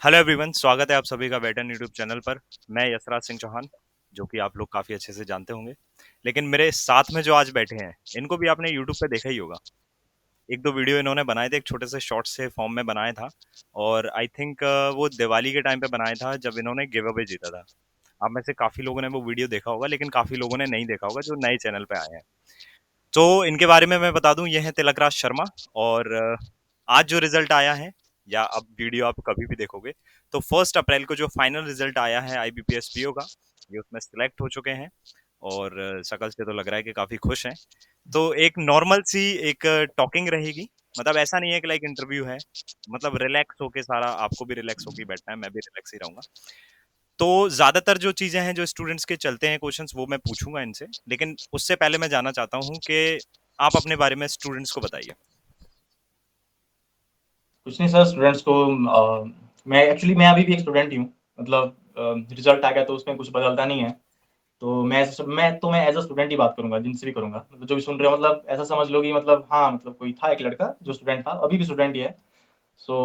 Hello everyone, स्वागत है आप सभी का वेटन यूट्यूब चैनल पर। मैं यशराज सिंह चौहान, जो कि आप लोग काफ़ी अच्छे से जानते होंगे। लेकिन मेरे साथ में जो आज बैठे हैं, इनको भी आपने यूट्यूब पे देखा ही होगा। एक दो वीडियो इन्होंने बनाए थे, एक छोटे से शॉर्ट से फॉर्म में बनाया था। और आई थिंक वो दिवाली के टाइम पे बनाया था, जब इन्होंने गिव अवे जीता था। आप में से काफ़ी लोगों ने वो वीडियो देखा होगा, लेकिन काफ़ी लोगों ने नहीं देखा होगा जो नए चैनल पे आए हैं। तो इनके बारे में मैं बता दूं, ये है तिलकराज शर्मा। और आज जो रिजल्ट आया है, या अब वीडियो आप कभी भी देखोगे, तो 1 अप्रैल को जो फाइनल रिजल्ट आया है आईबीपीएस पीओ का, ये उसमें सिलेक्ट हो चुके हैं। और शकल से तो लग रहा है कि काफी खुश हैं। तो एक नॉर्मल सी एक टॉकिंग रहेगी। मतलब ऐसा नहीं है कि लाइक इंटरव्यू है। मतलब रिलैक्स होके, सारा आपको भी रिलैक्स होके बैठना है, मैं भी रिलैक्स ही रहूंगा। तो ज्यादातर जो चीजें हैं जो स्टूडेंट्स के चलते हैं क्वेश्चंस, वो मैं पूछूंगा इनसे। लेकिन उससे पहले मैं जानना चाहता हूँ कि आप अपने बारे में स्टूडेंट्स को बताइए। कुछ नहीं सर, स्टूडेंट्स को मैं अभी भी एक स्टूडेंट ही हूँ। मतलब रिजल्ट आ गया तो उसमें कुछ बदलता नहीं है। तो मैं एज अ स्टूडेंट ही बात करूंगा, जिनसे भी करूंगा, मतलब जो भी सुन रहे हो, मतलब ऐसा समझ लो कि मतलब हाँ, मतलब कोई था एक लड़का जो स्टूडेंट था, अभी भी स्टूडेंट ही है। सो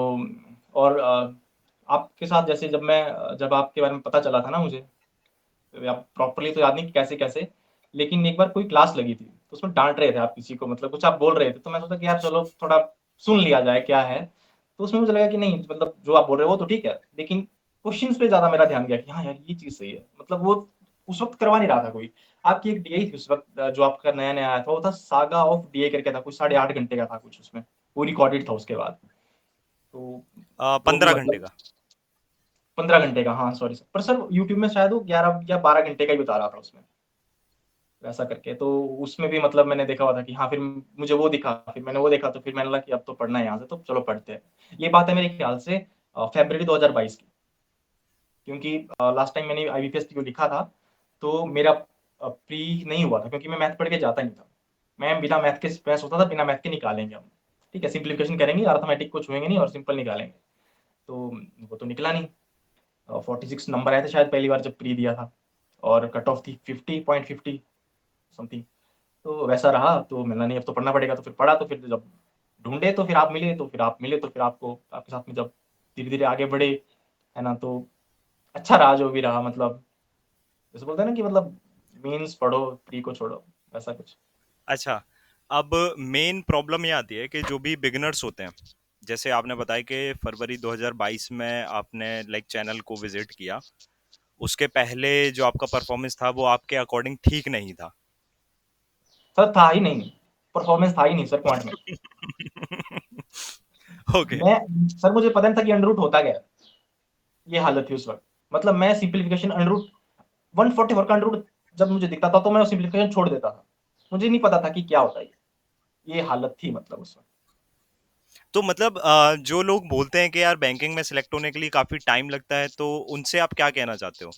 और आपके साथ जैसे जब आपके बारे में पता चला था ना मुझे, आप प्रॉपरली तो याद नहीं कि कैसे कैसे, लेकिन एक बार कोई क्लास लगी थी तो उसमें डांट रहे थे आप किसी को, मतलब कुछ आप बोल रहे थे, तो मैं सोचा कि यार चलो थोड़ा सुन लिया जाए क्या है। तो उसमें मुझे लगा कि नहीं, मतलब जो आप बोल रहे हो वो तो ठीक है, लेकिन क्वेश्चंस पे ज्यादा मेरा ध्यान गया कि हाँ यार ये चीज सही है, मतलब वो उस वक्त करवा नहीं रहा था कोई। आपकी एक डीआई थी उस वक्त, जो आपका नया नया आया था, वो था सागा ऑफ डीआई करके था, कुछ 8.5 घंटे का था कुछ उसमें, वो रिकॉर्डेड था उसके बाद। तो वो भी 15 घंटे मतलब का। 15 घंटे का, हाँ सॉरी सर, पर सर यूट्यूब में शायद वो 11 या 12 घंटे का ही बता रहा था उसमें, वैसा करके। तो उसमें भी मतलब मैंने देखा हुआ था कि हाँ, फिर मुझे वो दिखा, फिर मैंने वो देखा, तो फिर मैंने लगा कि अब तो पढ़ना है यहाँ से, तो चलो पढ़ते हैं। ये बात है मेरे ख्याल से फरवरी 2022 की, क्योंकि लास्ट टाइम मैंने आईबीपीएस को लिखा था, तो मेरा प्री नहीं हुआ था, क्योंकि मैं मैथ पढ़ के जाता नहीं था। मैं बिना मैथ के, मैं सोचता था बिना मैथ के निकालेंगे हम, ठीक है, सिंप्लीफिकेशन करेंगे, अर्थमेटिक को छुएंगे नहीं और सिंपल निकालेंगे। तो वो तो निकला नहीं। 46 नंबर आए थे शायद पहली बार जब प्री दिया था, और कट ऑफ थी 50.50 समथिंग। तो वैसा रहा, तो मिला नहीं, अब तो पढ़ना पड़ेगा, तो फिर पढ़ा, तो फिर जब ढूंढे तो फिर आप मिले, तो फिर आप मिले, तो फिर आपको आपके साथ में जब धीरे धीरे आगे बढ़े, है ना, तो अच्छा रहा जो भी रहा, मतलब जैसे बोलते हैं ना कि मतलब मीन्स पढ़ो, प्री को छोड़ो, वैसा कुछ। अच्छा, अब मेन प्रॉब्लम ये आती है कि जो भी बिगिनर्स होते हैं, जैसे आपने बताया कि फरवरी 2022 में आपने लाइक चैनल को विजिट किया। उसके पहले जो आपका परफॉर्मेंस था, वो आपके अकॉर्डिंग ठीक नहीं था। सर था ही नहीं, परफॉर्मेंस था ही नहीं सर क्वांट में। ओके। मैं सर मुझे पता नहीं था कि अंडर रूट होता क्या है। ये हालत थी उस वक्त। मतलब मैं सिंप्लीफिकेशन अंडर रूट 144 का अंडर रूट जब मुझे दिखता था, तो मैं सिंप्लीफिकेशन छोड़ देता था। मुझे नहीं पता था कि क्या होता है। ये हालत थी मतलब उस वक्त। तो मतलब जो लोग बोलते हैं कि यार बैंकिंग में सिलेक्ट होने के लिए काफी टाइम लगता है, तो उनसे आप क्या कहना चाहते हो?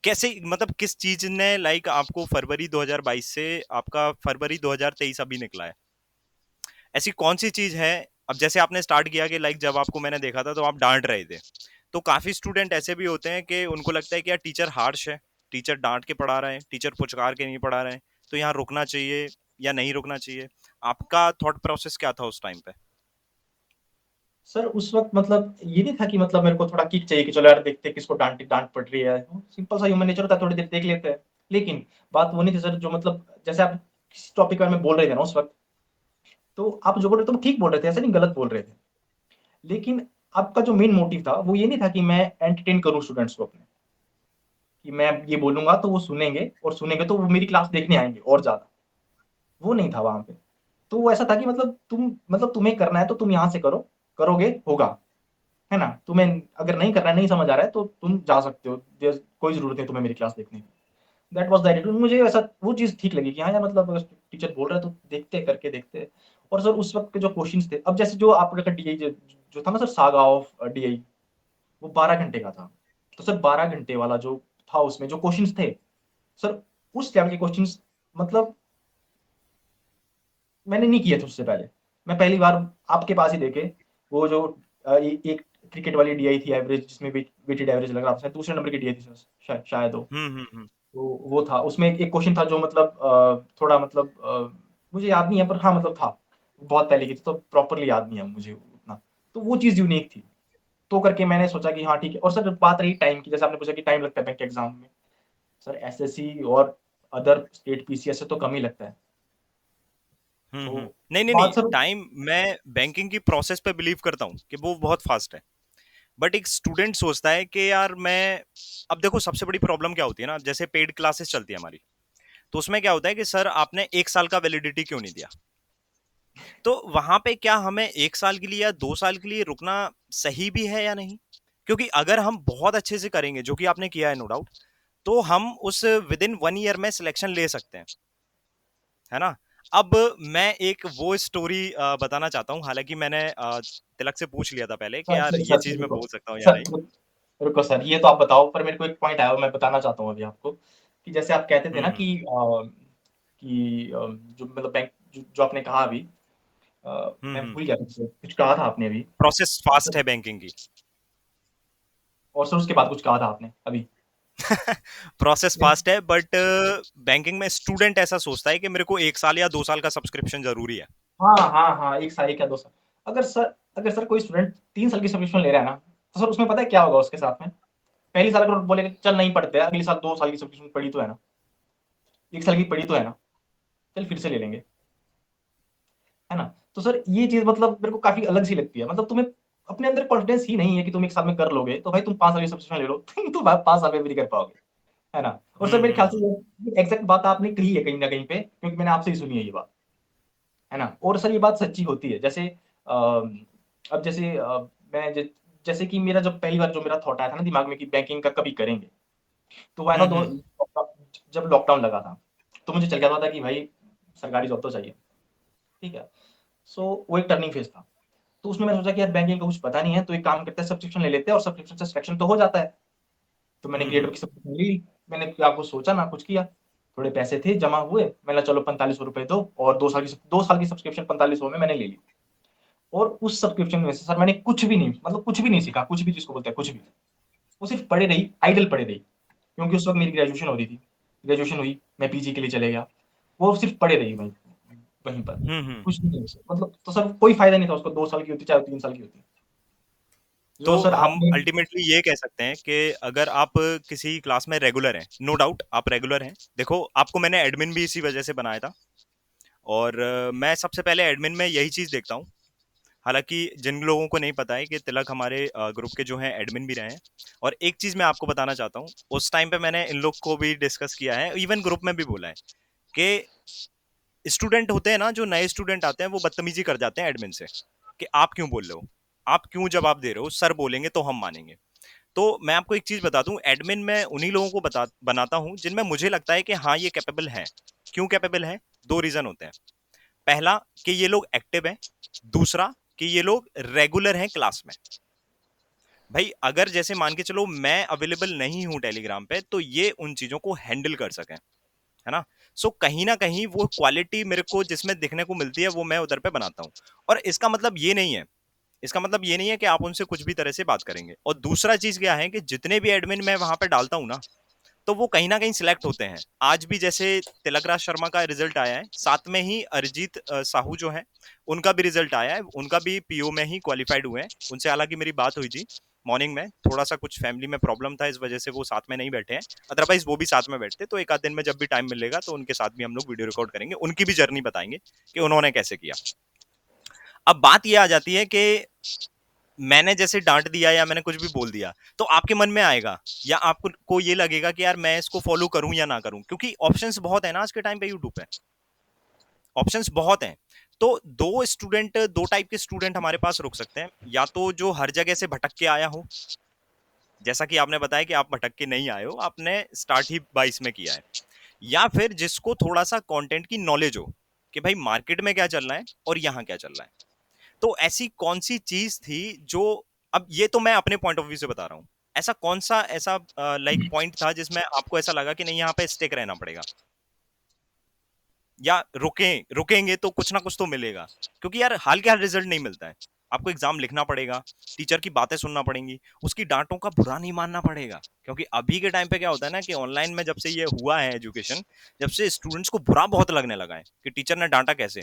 कैसे, मतलब किस चीज ने लाइक आपको फरवरी 2022 से आपका फरवरी 2023 अभी निकला है, ऐसी कौन सी चीज है? अब जैसे आपने स्टार्ट किया कि लाइक जब आपको मैंने देखा था तो आप डांट रहे थे। तो काफी स्टूडेंट ऐसे भी होते हैं कि उनको लगता है कि यार टीचर हार्श है, टीचर डांट के पढ़ा रहे हैं, टीचर पुचकार के नहीं पढ़ा रहे हैं, तो यहाँ रुकना चाहिए या नहीं रुकना चाहिए। आपका थॉट प्रोसेस क्या था उस टाइम पे? सर उस वक्त मतलब ये नहीं था कि मतलब मेरे को थोड़ा किक चाहिए कि चलो यार देखते हैं किसको डांट पड़ रही है, सिंपल सा ह्यूमन नेचर होता है, थोड़ी देर देख लेते हैं। लेकिन बात वो नहीं थी सर, जो मतलब जैसे आप किस टॉपिक के बारे में बोल रहे थे ना उस वक्त, तो आप जो बोल रहे थे वो ठीक बोल रहे थे, ऐसे नहीं गलत बोल रहे थे। लेकिन आपका जो मेन मोटिव था वो ये नहीं था कि मैं एंटरटेन करूं स्टूडेंट्स को अपने, कि मैं ये बोलूंगा तो वो सुनेंगे, और सुनेंगे तो वो मेरी क्लास देखने आएंगे और ज्यादा। वो नहीं था वहां पे। तो वो ऐसा था कि मतलब तुम्हें करना है तो तुम यहाँ से करो, करोगे होगा, है ना, तुम्हें अगर नहीं करना है, नहीं समझ आ रहा है, तो तुम जा सकते हो, कोई जरूरत नहीं तुम्हें मेरी क्लास देखने की। That was the attitude. मुझे ऐसा वो चीज ठीक लगी कि हाँ यार, मतलब अगर टीचर बोल रहा है तो देखते करके देखते। और सर उस वक्त के जो क्वेश्चंस थे, अब जैसे जो आपका डीआई जो था ना सर, सागा ऑफ डीआई, वो 12 घंटे का था। तो सर 12 घंटे वाला जो था, उसमें जो क्वेश्चंस थे सर, उस लेवल के क्वेश्चंस, मतलब मैंने नहीं किए थे उससे पहले। मैं पहली बार आपके पास ही देखे, वो जो एक क्रिकेट वाली डीआई थी एवरेज, जिसमें वेटेड एवरेज लग रहा था, दूसरे नंबर की डीआई थी सर, शायद वो। हम्म। तो वो था, उसमें एक क्वेश्चन था जो मतलब थोड़ा मतलब मुझे याद नहीं है, पर हाँ मतलब था, बहुत पहले की थी, तो प्रॉपरली याद नहीं है मुझे उतना। तो वो चीज यूनिक थी। तो करके मैंने सोचा कि हाँ ठीक है। और सर बात रही टाइम की, जैसे आपने पूछा कि टाइम लगता है बैंक के एग्जाम में, सर एसएससी और अदर स्टेट पीसीएस से तो कम ही लगता है। तो नहीं नहीं नहीं, बात सर, टाइम, मैं बैंकिंग की प्रोसेस पे बिलीव करता हूँ कि वो बहुत फास्ट है। बट एक स्टूडेंट सोचता है कि यार मैं, अब देखो सबसे बड़ी प्रॉब्लम क्या होती है ना, जैसे पेड क्लासेस चलती है हमारी, तो उसमें क्या होता है कि सर आपने 1 साल का वैलिडिटी क्यों नहीं दिया। तो वहां पे क्या हमें 1 साल के लिए या 2 साल के लिए रुकना सही भी है या नहीं? क्योंकि अगर हम बहुत अच्छे से करेंगे, जो कि आपने किया है नो डाउट, तो हम उस विद इन 1 ईयर में सिलेक्शन ले सकते हैं, है ना? अब मैं एक वो स्टोरी बताना चाहता हूँ, हालांकि मैंने तिलक से पूछ लिया था पहले कि सर यार सर ये सर चीज मैं रुको, बोल सकता हूँ या सर नहीं। रुको सर, ये तो आप बताओ, पर मेरे को एक पॉइंट आया, मैं बताना चाहता हूँ अभी आपको, कि जैसे आप कहते थे ना हम्म। जो मतलब बैंक, जो आपने कहा अभी, मैं हम्म। भूल गया कुछ, कुछ कहा था आपने अभी। प्रोसेस फास्ट है बैंकिंग की। और सर उसके बाद कुछ कहा था आपने अभी। प्रोसेस फास्ट है, बट बैंकिंग में स्टूडेंट ऐसा सोचता है कि मेरे को 1 साल या 2 साल का सब्सक्रिप्शन जरूरी है। हाँ हाँ हाँ, एक साल क्या 2 साल। अगर सर कोई स्टूडेंट 3 साल की सब्सक्रिप्शन ले रहा है ना, तो सर उसमें पता है क्या होगा उसके साथ में? पहली साल अगर बोलेगा चल नहीं पढ़ते, अगली साल 2 साल की सब्सक्रिप्शन पड़ी तो है ना, 1 साल की पड़ी तो है ना, चल फिर से ले लेंगे, है ना? तो सर ये चीज मतलब मेरे को काफी अलग सी लगती है। मतलब तुम्हें अपने अंदर कॉन्फिडेंस ही नहीं है कि तुम 1 साल में कर लोगे, तो भाई तुम 5 साल की सब्सक्रिप्शन ले लो तुम 5 साल में भी नहीं कर पाओगे, है ना? और सर मेरे ख्याल से हम्म। ये एग्जैक्ट बात आपने कही है कहीं ना कहीं पे, क्योंकि मैंने आपसे ही सुनी है ये बात, है ना? और सर ये बात सच्ची होती है। जैसे अब जैसे मैं जैसे कि मेरा जब पहली बार जो मेरा थॉट आया था ना दिमाग में कि बैंकिंग का कभी करेंगे, तो वो है ना दो, हम्म। जब लॉकडाउन लगा था, तो मुझे चल गया था कि भाई सरकारी जॉब तो चाहिए, ठीक है। सो वो एक टर्निंग फेज था। तो उसमें मैंने सोचा कि यार बैंकिंग का कुछ पता नहीं है, तो एक काम करते हैं, सब्सक्रिप्शन ले लेते हैं और सब्सक्रिप्शन से सिलेक्शन तो हो जाता है। तो मैंने क्रिएटर हम्म। की सब्सक्रिप्शन ले ली। मैंने क्या कुछ सोचा ना कुछ किया, थोड़े पैसे थे जमा हुए, मैंने चलो 4500 रुपए दो, और 2 साल की सब्सक्रिप्शन 4500 में मैंने ले ली। और उस सब्सक्रिप्शन में से सर मैंने कुछ भी नहीं, मतलब कुछ भी नहीं सीखा, कुछ भी जिसको बोलते हैं कुछ भी। वो सिर्फ पड़े रही, आइडल पड़े रही, क्योंकि उस वक्त मेरी ग्रेजुएशन हो रही थी। ग्रेजुएशन हुई, मैं पीजी के लिए चले गया, वो सिर्फ पड़े रही वहीं वहीं पर, कुछ नहीं मतलब। तो सर कोई फायदा नहीं था उसको, 2 साल की होती चाहे 3 साल की होती। तो जो सर हम आपने, अल्टीमेटली ये कह सकते हैं कि अगर आप किसी क्लास में रेगुलर हैं, नो डाउट आप रेगुलर हैं, देखो आपको मैंने एडमिन भी इसी वजह से बनाया था। और मैं सबसे पहले एडमिन में यही चीज देखता हूँ। हालांकि जिन लोगों को नहीं पता है कि तिलक हमारे ग्रुप के जो हैं एडमिन भी रहे हैं। और एक चीज मैं आपको बताना चाहता हूँ, उस टाइम पे मैंने इन लोग को भी डिस्कस किया है, इवन ग्रुप में भी बोला है कि स्टूडेंट होते हैं ना, जो नए स्टूडेंट आते हैं वो बदतमीजी कर जाते हैं एडमिन से कि आप क्यों बोल रहे हो, आप क्यों जवाब दे रहे हो, सर बोलेंगे तो हम मानेंगे। तो मैं आपको एक चीज बता दूं, एडमिन में उन्हीं लोगों को बनाता हूं जिनमें मुझे लगता है कि हाँ ये कैपेबल है। क्यों कैपेबल है? दो रीजन होते हैं। पहला, कि ये लोग एक्टिव हैं। दूसरा, कि ये लोग रेगुलर हैं क्लास में। भाई अगर जैसे मान के चलो मैं अवेलेबल नहीं हूं टेलीग्राम पे, तो ये उन चीजों को हैंडल कर सकें, है ना? सो कहीं ना कहीं वो क्वालिटी मेरे को जिसमें दिखने को मिलती है वो मैं उधर पे बनाता हूँ। और इसका मतलब ये नहीं है कि आप उनसे कुछ भी तरह से बात करेंगे। और दूसरा चीज क्या है कि जितने भी एडमिन मैं वहां पे डालता हूं ना, तो वो कहीं ना कहीं सिलेक्ट होते हैं। आज भी जैसे तिलकराज शर्मा का रिजल्ट आया है, साथ में ही अरिजीत साहू जो है, उनका भी रिजल्ट आया है, उनका भी पीओ में ही क्वालिफाइड हुए हैं। उनसे हालांकि मेरी बात हुई थी मॉर्निंग में, थोड़ा सा कुछ फैमिली में प्रॉब्लम था, इस वजह से वो साथ में नहीं बैठे हैं। अदरवाइज वो भी साथ में बैठते, तो एक आध दिन में जब भी टाइम मिलेगा तो उनके साथ भी हम लोग वीडियो रिकॉर्ड करेंगे, उनकी भी जर्नी बताएंगे कि उन्होंने कैसे किया। अब बात ये आ जाती है कि मैंने जैसे डांट दिया या मैंने कुछ भी बोल दिया, तो आपके मन में आएगा या आपको को ये लगेगा कि यार मैं इसको फॉलो करूं या ना करूं, क्योंकि ऑप्शंस बहुत है ना आज के टाइम पे यूट्यूब पे, ऑप्शंस बहुत हैं। तो दो टाइप के स्टूडेंट हमारे पास रुक सकते हैं, या तो जो हर जगह से भटक के आया हो, जैसा कि आपने बताया कि आप भटक के नहीं आए हो, आपने स्टार्ट ही 22 में किया है। या फिर जिसको थोड़ा सा कंटेंट की नॉलेज हो कि भाई मार्केट में क्या चल रहा है और यहाँ क्या चल रहा है। तो ऐसी कौन सी चीज थी जो, अब ये तो मैं अपने पॉइंट ऑफ व्यू से बता रहा हूँ, ऐसा कौन सा ऐसा लाइक पॉइंट था जिसमें आपको ऐसा लगा कि नहीं यहाँ पे स्टिक रहना पड़ेगा, या रुकेंगे तो कुछ ना कुछ तो मिलेगा? क्योंकि यार हाल के हाल रिजल्ट नहीं मिलता है, आपको एग्जाम लिखना पड़ेगा, टीचर की बातें सुनना पड़ेंगी, उसकी डांटों का बुरा नहीं मानना पड़ेगा। क्योंकि अभी के टाइम पे क्या होता है ना कि ऑनलाइन में जब से ये हुआ है एजुकेशन, जब से स्टूडेंट्स को बुरा बहुत लगने लगा है कि टीचर ने डांटा कैसे,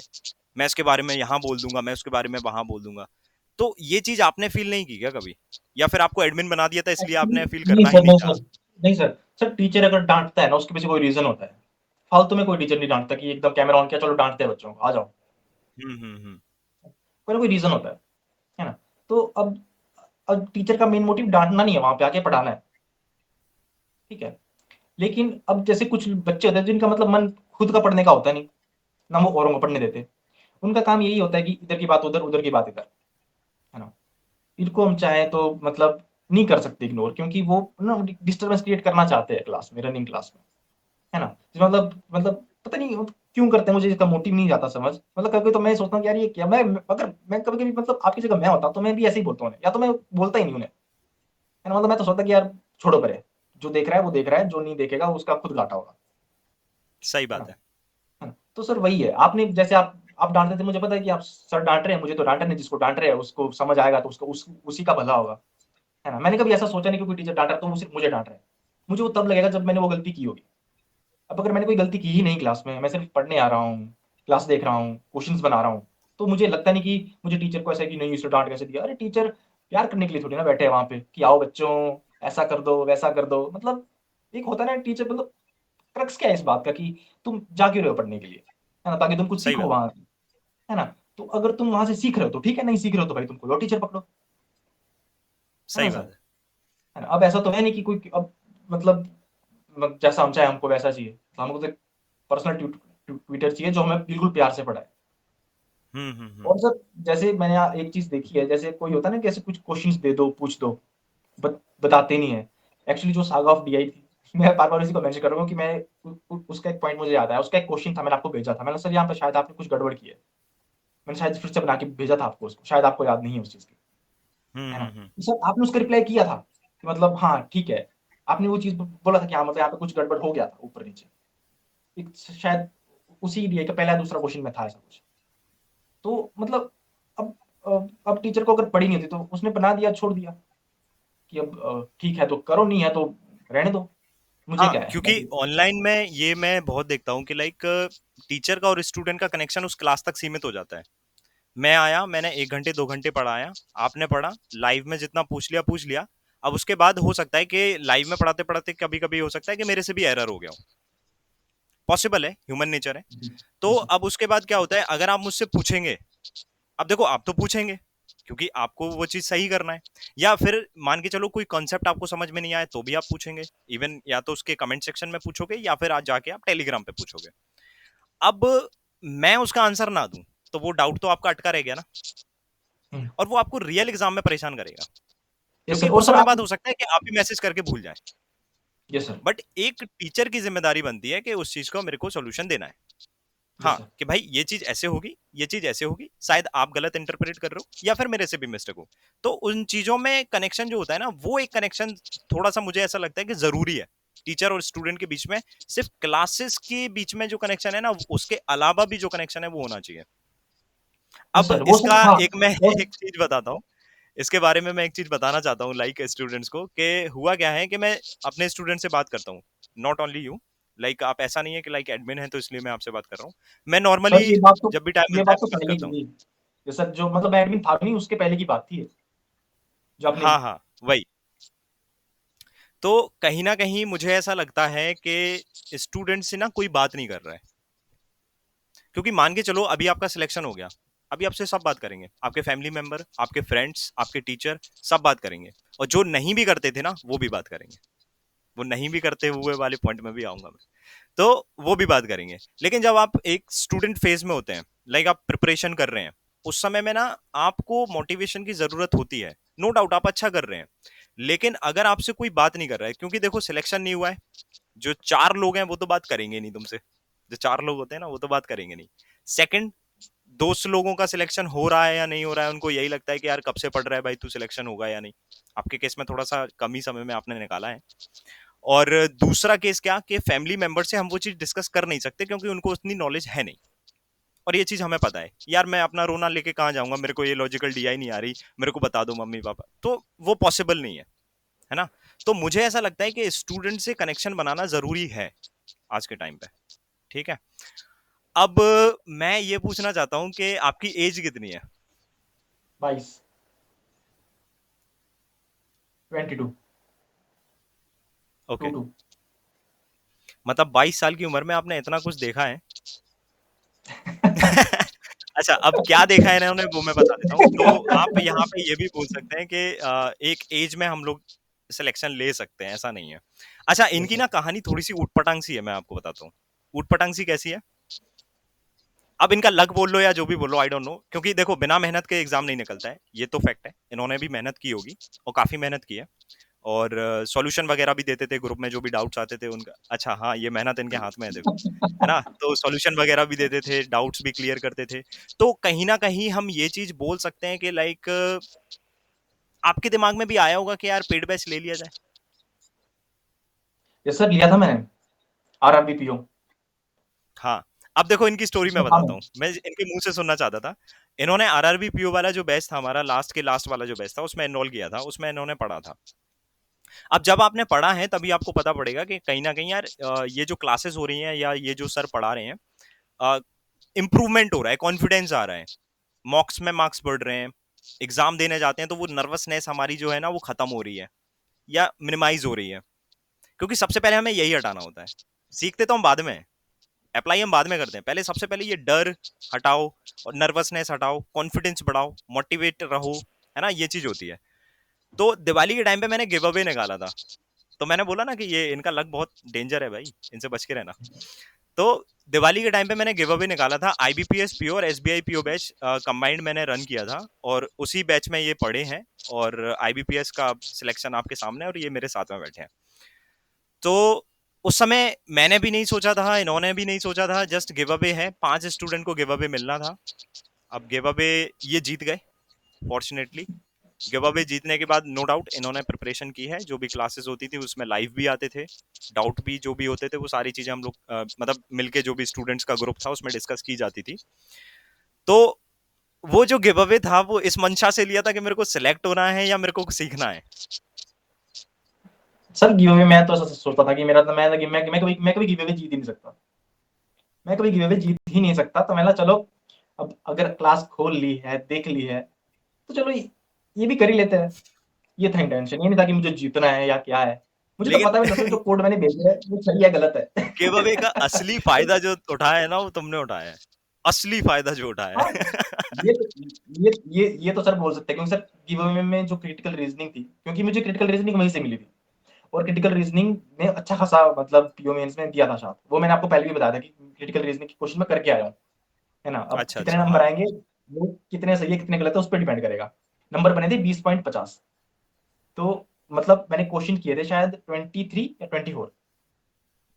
मैं इसके बारे में यहाँ बोल दूंगा, मैं उसके बारे में वहां बोल दूंगा। तो ये चीज आपने फील नहीं की क्या कभी, या फिर आपको एडमिन बना दिया था इसलिए एक्चुअली आपने फील नहीं करना ही सर, नहीं नहीं था? सर, नहीं सर। सर टीचर अगर डाँटता है ना, उसके पीछे कोई रीज़न होता है। फालतू में कोई टीचर नहीं डाँटता कि एकदम कैमरा ऑन किया, चलो डाँटते हैं बच्चों को, आ जाओ। हम्म। कोई ना कोई रीज़न होता है ना? तो अब टीचर का मेन मोटिव डाँटना नहीं है, वहाँ पे आके पढ़ाना है, ठीक है? लेकिन अब जैसे कुछ बच्चे होते हैं जिनका मतलब मन खुद का पढ़ने का होता नहीं, ना वो औरों को पढ़ने देते। उनका काम यही होता है कि इधर की बात उधर, उधर की बात इधर, है ना? इनको हम चाहें तो मतलब नहीं कर सकते इग्नोर, क्योंकि वो ना डिस्टर्बेंस क्रिएट करना चाहते हैं क्लास में, रनिंग क्लास में, है ना? मतलब पता नहीं क्यों करते हैं, मुझे इसका मोटिव नहीं आता समझ। मतलब कभी तो मैं सोचता हूँ कि यार ये क्या, अगर मैं कभी-कभी मतलब आपकी जगह मैं होता तो मैं भी ऐसे ही बोलता उन्हें, या तो मैं बोलता ही नहीं उन्हें, है ना? मतलब मैं तो सोचता कि यार छोड़ो परे, जो देख रहा है वो देख रहा है, जो नहीं देखेगा उसका खुद घाटा होगा, सही है ना? बात है। है ना? तो सर वही है, आपने जैसे आप डाँटते थे, मुझे पता है कि आप सर डाँट रहे हैं, मुझे तो डाँटे नहीं, जिसको डाँट रहे हैं उसको समझ आएगा तो उसको उसी का भला होगा, है ना? मैंने कभी ऐसा सोचा नहीं कि कोई टीचर डाँट रहा है तो वो सिर्फ़ मुझे डाँट रहा है। मुझे वो तब लगेगा जब मैंने वो गलती की होगी। अब अगर मैंने कोई गलती की ही नहीं क्लास में, मैं सिर्फ़ पढ़ने आ रहा हूँ, क्लास देख रहा हूँ, क्वेश्चन्स बना रहा हूँ, तो मुझे लगता नहीं कि मुझे टीचर को ऐसा है कि नहीं इसे डाँट कैसे दिया? अरे टीचर प्यार करने के लिए थोड़ी ना बैठे हैं वहाँ पे कि आओ बच्चों, ऐसा कर दो, वैसा कर दो। मतलब एक होता है ना टीचर, मतलब क्रक्स क्या है इस बात का कि तुम जा क्यों रहे हो पढ़ने के लिए? है ना? ताकि तुम कुछ सही सीखो बात वहाँ से, है ना? तो अगर तुम वहाँ से सीख रहे हो तो ठीक है, नहीं सीख रहे हो तो भाई तुम कोई और टीचर पकड़ो, है ना सही सर? बात है। है ना? अब ऐसा तो है नहीं कि कोई अब मतलब जैसा हम चाहें हमको वैसा चाहिए। तो हमको तो एक पर्सनल ट्यूटर चाहिए जो हमें बिल्कुल प्यार से पढ़ाए। हम्म। और सर जैसे मैंने एक चीज़ देखी है, जैसे कोई होता है ना कि ऐसे कुछ क्वेश्चंस दे दो, पूछ दो, बताते नहीं है। एक्चुअली जो सागा ऑफ डीआई थी, मैं बार-बार इसी को मेंशन कर रहा हूँ कि मैं उसका एक पॉइंट मुझे याद आया। उसका एक क्वेश्चन था, मैंने आपको भेजा था। मैंने सर यहाँ पे शायद आपने कुछ गड़बड़ की है। मैंने शायद फिर से बना के भेजा था आपको उसको, शायद आपको याद नहीं है उस चीज़ की, है ना? हम्म। तो सर आपने उसका रिप्लाई किया था कि मतलब हाँ, ठीक है। आपने वो चीज़ बोला था कि हाँ, मतलब यहाँ पे कुछ गड़बड़ हो गया था ऊपर-नीचे। एक शायद उसी डीआई का पहला या दूसरा क्वेश्चन में था ऐसा कुछ। तो मतलब अब अब टीचर को अगर पड़ी नहीं थी तो उसने बना दिया, छोड़ दिया कि अब ठीक है तो करो, नहीं है तो रहने दो, मुझे हाँ, क्या है। क्योंकि ऑनलाइन में ये मैं बहुत देखता हूँ कि लाइक टीचर का और स्टूडेंट का कनेक्शन उस क्लास तक सीमित हो जाता है। मैं आया, मैंने 1 घंटे 2 घंटे पढ़ाया, आपने पढ़ा, लाइव में जितना पूछ लिया। अब उसके बाद हो सकता है कि लाइव में पढ़ाते पढ़ाते कभी कभी हो सकता है कि मेरे से भी एरर हो गया हो। पॉसिबल है, ह्यूमन नेचर है। जी, तो जी सर। अब उसके बाद क्या होता है, अगर आप मुझसे पूछेंगे, अब देखो आप तो पूछेंगे क्योंकि आपको वो चीज सही करना है, या फिर मान के चलो कोई कॉन्सेप्ट आपको समझ में नहीं आए तो भी आप पूछेंगे। इवन या तो उसके कमेंट सेक्शन में पूछोगे या फिर आज जाके आप टेलीग्राम पे पूछोगे। अब मैं उसका आंसर ना दूं तो वो डाउट तो आपका अटका रह गया ना, हुँ, और वो आपको रियल एग्जाम में परेशान करेगा। यस क्योंकि सर। और उस सर समय आप बाद हो सकता है कि आप ही मैसेज करके भूल जाए, यस सर, बट एक टीचर की जिम्मेदारी बनती है कि उस चीज को मेरे को सोल्यूशन देना है। यस हाँ, सर। कि भाई ये चीज ऐसे होगी, ये चीज ऐसे होगी, शायद आप गलत इंटरप्रेट कर रहे हो या फिर मेरे से भी मिस्टेक हो। तो उन चीजों में कनेक्शन जो होता है ना, वो एक कनेक्शन थोड़ा सा मुझे ऐसा लगता है कि जरूरी है टीचर और स्टूडेंट के बीच में। सिर्फ क्लासेस के बीच में जो कनेक्शन है ना, उसके अलावा भी जो कनेक्शन है वो होना चाहिए। यस अब सर, वो इसका सर हाँ, एक मैं और एक चीज बताता हूँ, इसके बारे में मैं एक चीज बताना चाहता हूँ लाइक स्टूडेंट्स को, कि हुआ क्या है कि मैं अपने स्टूडेंट से बात करता हूँ, नॉट ओनली यू। लाइक आप ऐसा नहीं है कि लाइक एडमिन है तो इसलिए मैं आपसे बात कर रहा हूँ। मैं सर नॉर्मली जब भी टाइम ये मिलता है बात तो मैं बात पहले करता की हूँ। थी। ये सर जो मतलब मैं एडमिन था भी नहीं, उसके पहले की बात थी ये, जो आपने हाँ हाँ, वही। तो कहीं ना कहीं मुझे ऐसा लगता है कि स्टूडेंट से ना कोई बात नहीं कर रहा है, क्योंकि मान के चलो अभी आपका सिलेक्शन हो गया, अभी आपसे सब बात करेंगे, आपके फैमिली मेंबर, आपके फ्रेंड्स, आपके टीचर, सब बात करेंगे। और जो नहीं भी करते थे ना वो भी बात करेंगे। वो नहीं भी करते हुए वाले पॉइंट में भी आऊंगा मैं। तो वो भी बात करेंगे। लेकिन जब आप एक स्टूडेंट फेज में होते हैं, लाइक आप प्रिपरेशन कर रहे हैं, उस समय में ना आपको मोटिवेशन की जरूरत होती है। नो डाउट आप अच्छा कर रहे हैं, लेकिन अगर आपसे कोई बात नहीं कर रहा है, क्योंकि देखो सिलेक्शन नहीं हुआ है, जो 4 लोग हैं वो तो बात करेंगे नहीं तुमसे। जो 4 लोग होते हैं ना वो तो बात करेंगे नहीं। सेकंड, 2 लोगों का सिलेक्शन हो रहा है या नहीं हो रहा है, उनको यही लगता है कि यार कब से पढ़ रहा है भाई तू, सिलेक्शन होगा या नहीं। आपके केस में थोड़ा सा कम ही समय में आपने निकाला है। और दूसरा केस क्या, कि फैमिली मेंबर से हम वो चीज डिस्कस कर नहीं सकते क्योंकि उनको उतनी नॉलेज है नहीं। और ये चीज हमें पता है यार, मैं अपना रोना लेके कहाँ जाऊंगा, मेरे को ये लॉजिकल डीआई नहीं आ रही, मेरे को बता दो मम्मी पापा, तो वो पॉसिबल नहीं है ना। तो मुझे ऐसा लगता है कि स्टूडेंट से कनेक्शन बनाना जरूरी है आज के टाइम पे। ठीक है। अब मैं ये पूछना चाहता हूँ कि आपकी एज कितनी है? 22। 22 ओके। 22 मतलब 22 साल की उम्र में आपने इतना कुछ देखा है। अच्छा, अब क्या देखा है इन्होंने वो मैं बता देता हूँ। तो आप यहाँ पे ये भी बोल सकते हैं कि एक एज में हम लोग सिलेक्शन ले सकते हैं, ऐसा नहीं है। अच्छा, यस इनकी सर। ना कहानी थोड़ी-सी ऊट-पटांग सी है, मैं आपको बताता हूँ। ऊट-पटांग सी कैसी है? अब इनका लक बोल लो या जो भी बोल लो, आई डोंट नो, क्योंकि देखो बिना मेहनत के एग्जाम नहीं निकलता है, ये तो फैक्ट है। इन्होंने भी मेहनत की होगी और काफी मेहनत की है। और सॉल्यूशन वगैरह भी देते थे ग्रुप में, जो भी डाउट्स आते थे उनका। अच्छा हाँ, ये मेहनत इनके हाथ में है, देखो, है ना? तो सॉल्यूशन वगैरह भी देते थे, डाउट्स भी क्लियर करते थे। तो कहीं ना कहीं हम ये चीज बोल सकते हैं कि लाइक आपके दिमाग में भी आया होगा कि यार पेड बैच ले लिया जाए। यस सर, लिया था मैंने आरआरबीपीओ। हाँ, अब देखो इनकी स्टोरी मैं उसमें था बताता मैं। हूँ, मैं इनके मुंह से सुनना चाहता था। इन्होंने आरआरबी पीओ वाला जो बैच था हमारा, लास्ट के लास्ट वाला जो बैच था, उसमें एनरोल किया था, उसमें इन्होंने पढ़ा था। अब जब आपने पढ़ा है तभी आपको पता पड़ेगा कि कहीं ना कहीं यार ये जो क्लासेस हो रही हैं या ये जो सर पढ़ा रहे हैं, इंप्रूवमेंट हो रहा है, कॉन्फिडेंस आ रहा है, मॉक्स में मार्क्स बढ़ रहे हैं, एग्जाम देने जाते हैं तो वो नर्वसनेस हमारी जो है ना वो खत्म हो रही है या मिनिमाइज हो रही है। क्योंकि सबसे पहले हमें यही हटाना होता है। सीखते तो हम बाद में, अप्लाई हम बाद में करते हैं, पहले सबसे पहले ये डर हटाओ और नर्वसनेस हटाओ, कॉन्फिडेंस बढ़ाओ, मोटिवेट रहो, है ना? ये चीज होती है। तो दिवाली के टाइम पे मैंने गिव अवे निकाला था। तो मैंने बोला ना कि ये इनका लक बहुत डेंजर है भाई, इनसे बच के रहना। तो दिवाली के टाइम पे मैंने गिव अवे निकाला था, आईबीपीएस पीओ और एसबीआई पीओ बैच कंबाइंड मैंने रन किया था, और उसी बैच में ये पढ़े हैं। और आईबीपीएस का सिलेक्शन आपके सामने है और ये मेरे साथ में बैठे हैं। तो उस समय मैंने भी नहीं सोचा था, इन्होंने भी नहीं सोचा था, जस्ट गिव अवे है, 5 स्टूडेंट को गिव अवे मिलना था। अब गिव अवे ये जीत गए, फॉर्चुनेटली। गिव अवे जीतने के बाद नो डाउट इन्होंने प्रिपरेशन की है, जो भी क्लासेस होती थी उसमें लाइव भी आते थे, डाउट भी जो भी होते थे वो सारी चीजें हम लोग मतलब मिलके जो भी स्टूडेंट्स का ग्रुप था उसमें डिस्कस की जाती थी। तो वो जो गिव अवे था वो इस मंशा से लिया था कि मेरे को सिलेक्ट होना है या मेरे को सीखना है। सर गिव अवे मैं तो ऐसा सोचता था कि मेरा तो मैं कभी गिव अवे जीत ही नहीं सकता। मैं कभी गिव अवे जीत ही नहीं सकता, तो मैंने चलो अब अगर क्लास खोल ली है, देख ली है, तो चलो ये भी कर ही लेते हैं। ये था इंटेंशन, ये नहीं था कि मुझे जीतना है या क्या है। मुझे तो पता भी नहीं था लेकिन जो कोड मैंने भेजा है वो सही है गलत है। गिव अवे का असली फायदा जो उठाया है ना वो तुमने उठाया है, असली फायदा जो उठाया हाँ, है। ये ये तो सर बोल सकते हैं, क्योंकि सर गिव अवे में जो क्रिटिकल रीजनिंग थी, क्योंकि मुझे क्रिटिकल रीजनिंग वहीं से मिली थी। और क्रिटिकल रीजनिंग में अच्छा खासा मतलब पीओ मेंस में दिया था शायद, वो मैंने आपको पहले भी बताया था कि क्रिटिकल रीजनिंग की क्वेश्चन मैं करके आया हूँ, है ना? अब अच्छा कितने अच्छा, नंबर हाँ। आएंगे, वो कितने सही है कितने गलत है उस पर डिपेंड करेगा। नंबर बने थे 20.50। तो मतलब मैंने क्वेश्चन किए थे शायद 23 या 24,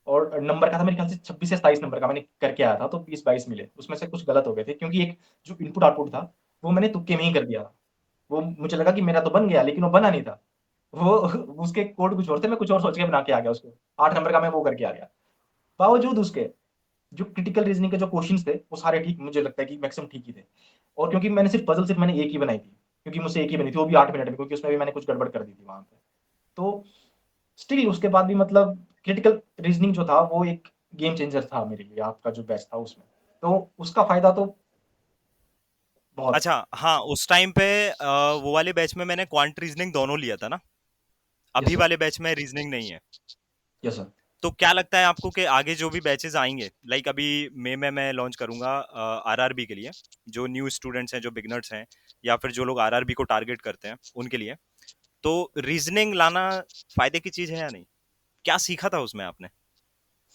और नंबर का था मेरे ख्याल से 26 या 27 नंबर का मैंने करके आया था, तो 20-22 मिले, उसमें से कुछ गलत हो गए थे क्योंकि एक जो इनपुट आउटपुट था वो मैंने तुक्के में ही कर दिया था। वो मुझे लगा कि मेरा तो बन गया, लेकिन वो बना नहीं था। वो उसके कोड कुछ और थे, मैं कुछ और सोच के बना के आ गया उसको। 8 नंबर का मैं वो करके आ गया। बावजूद उसके जो क्रिटिकल रीजनिंग के जो क्वेश्चंस थे वो सारे ठीक, मुझे लगता है कि मैक्सिमम ठीक ही थे। और क्योंकि मैंने सिर्फ पजल सिर्फ मैंने एक ही बनाई थी, क्योंकि मुझसे एक ही बनी थी, वो भी 8 मिनट में, क्योंकि उसमें भी मैंने कुछ गड़बड़ कर दी थी वहां पे। तो स्टिल उसके बाद भी मतलब क्रिटिकल रीजनिंग जो था वो एक गेम चेंजर था मेरे लिए, आपका जो बैच था उसमें। तो उसका फायदा तो बहुत है। अच्छा हाँ, उस टाइम पे वो वाले बैच में मैंने क्वांट रीजनिंग दोनों लिया था ना, यस अभी सर। वाले बैच में रीजनिंग नहीं है। Yes sir. तो क्या लगता है आपको कि आगे जो भी बैचेस आएंगे, लाइक अभी मई में मैं लॉन्च करूंगा आरआरबी के लिए, जो न्यू स्टूडेंट्स हैं, जो बिगनर्स हैं, या फिर जो लोग आरआरबी को टारगेट करते हैं उनके लिए, तो रीजनिंग लाना फायदे की चीज है या नहीं? क्या सीखा था उसमें आपने?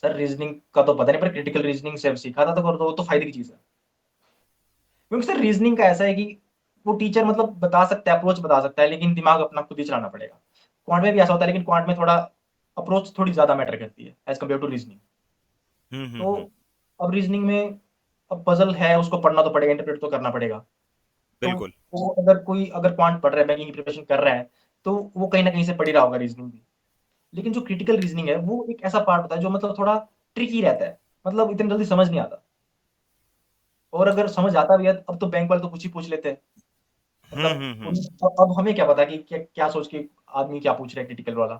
सर रीजनिंग का तो पता नहीं, पर क्रिटिकल रीजनिंग से सीखा था, तो वो तो फायदे की चीज है। क्योंकि सर रीजनिंग का ऐसा है कि वो टीचर मतलब बता सकता है, अप्रोच बता सकता है, लेकिन दिमाग अपना खुद ही चलाना पड़ेगा। क्वांट में भी ऐसा होता है, लेकिन क्वांट में थोड़ा अप्रोच थोड़ी ज्यादा मैटर करती है एज कम्पेयर टू रीजनिंग। तो हम्म। अब रीजनिंग में अब पजल है, उसको पढ़ना तो पड़ेगा, इंटरप्रेट तो करना पड़ेगा। तो बिल्कुल। वो अगर क्वांट पढ़ रहा है, बैंकिंग की प्रिपरेशन कर रहा है, तो वो कहीं ना कहीं से पढ़ ही रहा होगा रीजनिंग भी। लेकिन जो क्रिटिकल रीजनिंग है वो एक ऐसा पार्ट होता है जो मतलब थोड़ा ट्रिकी रहता है, मतलब इतनी जल्दी समझ नहीं आता। और अगर समझ आता भी है, अब तो बैंक वाले तो कुछ ही पूछ लेते हैं। मतलब हम्म। अब हमें क्या पता कि क्या सोच के आदमी क्या पूछ रहा है क्रिटिकल वाला,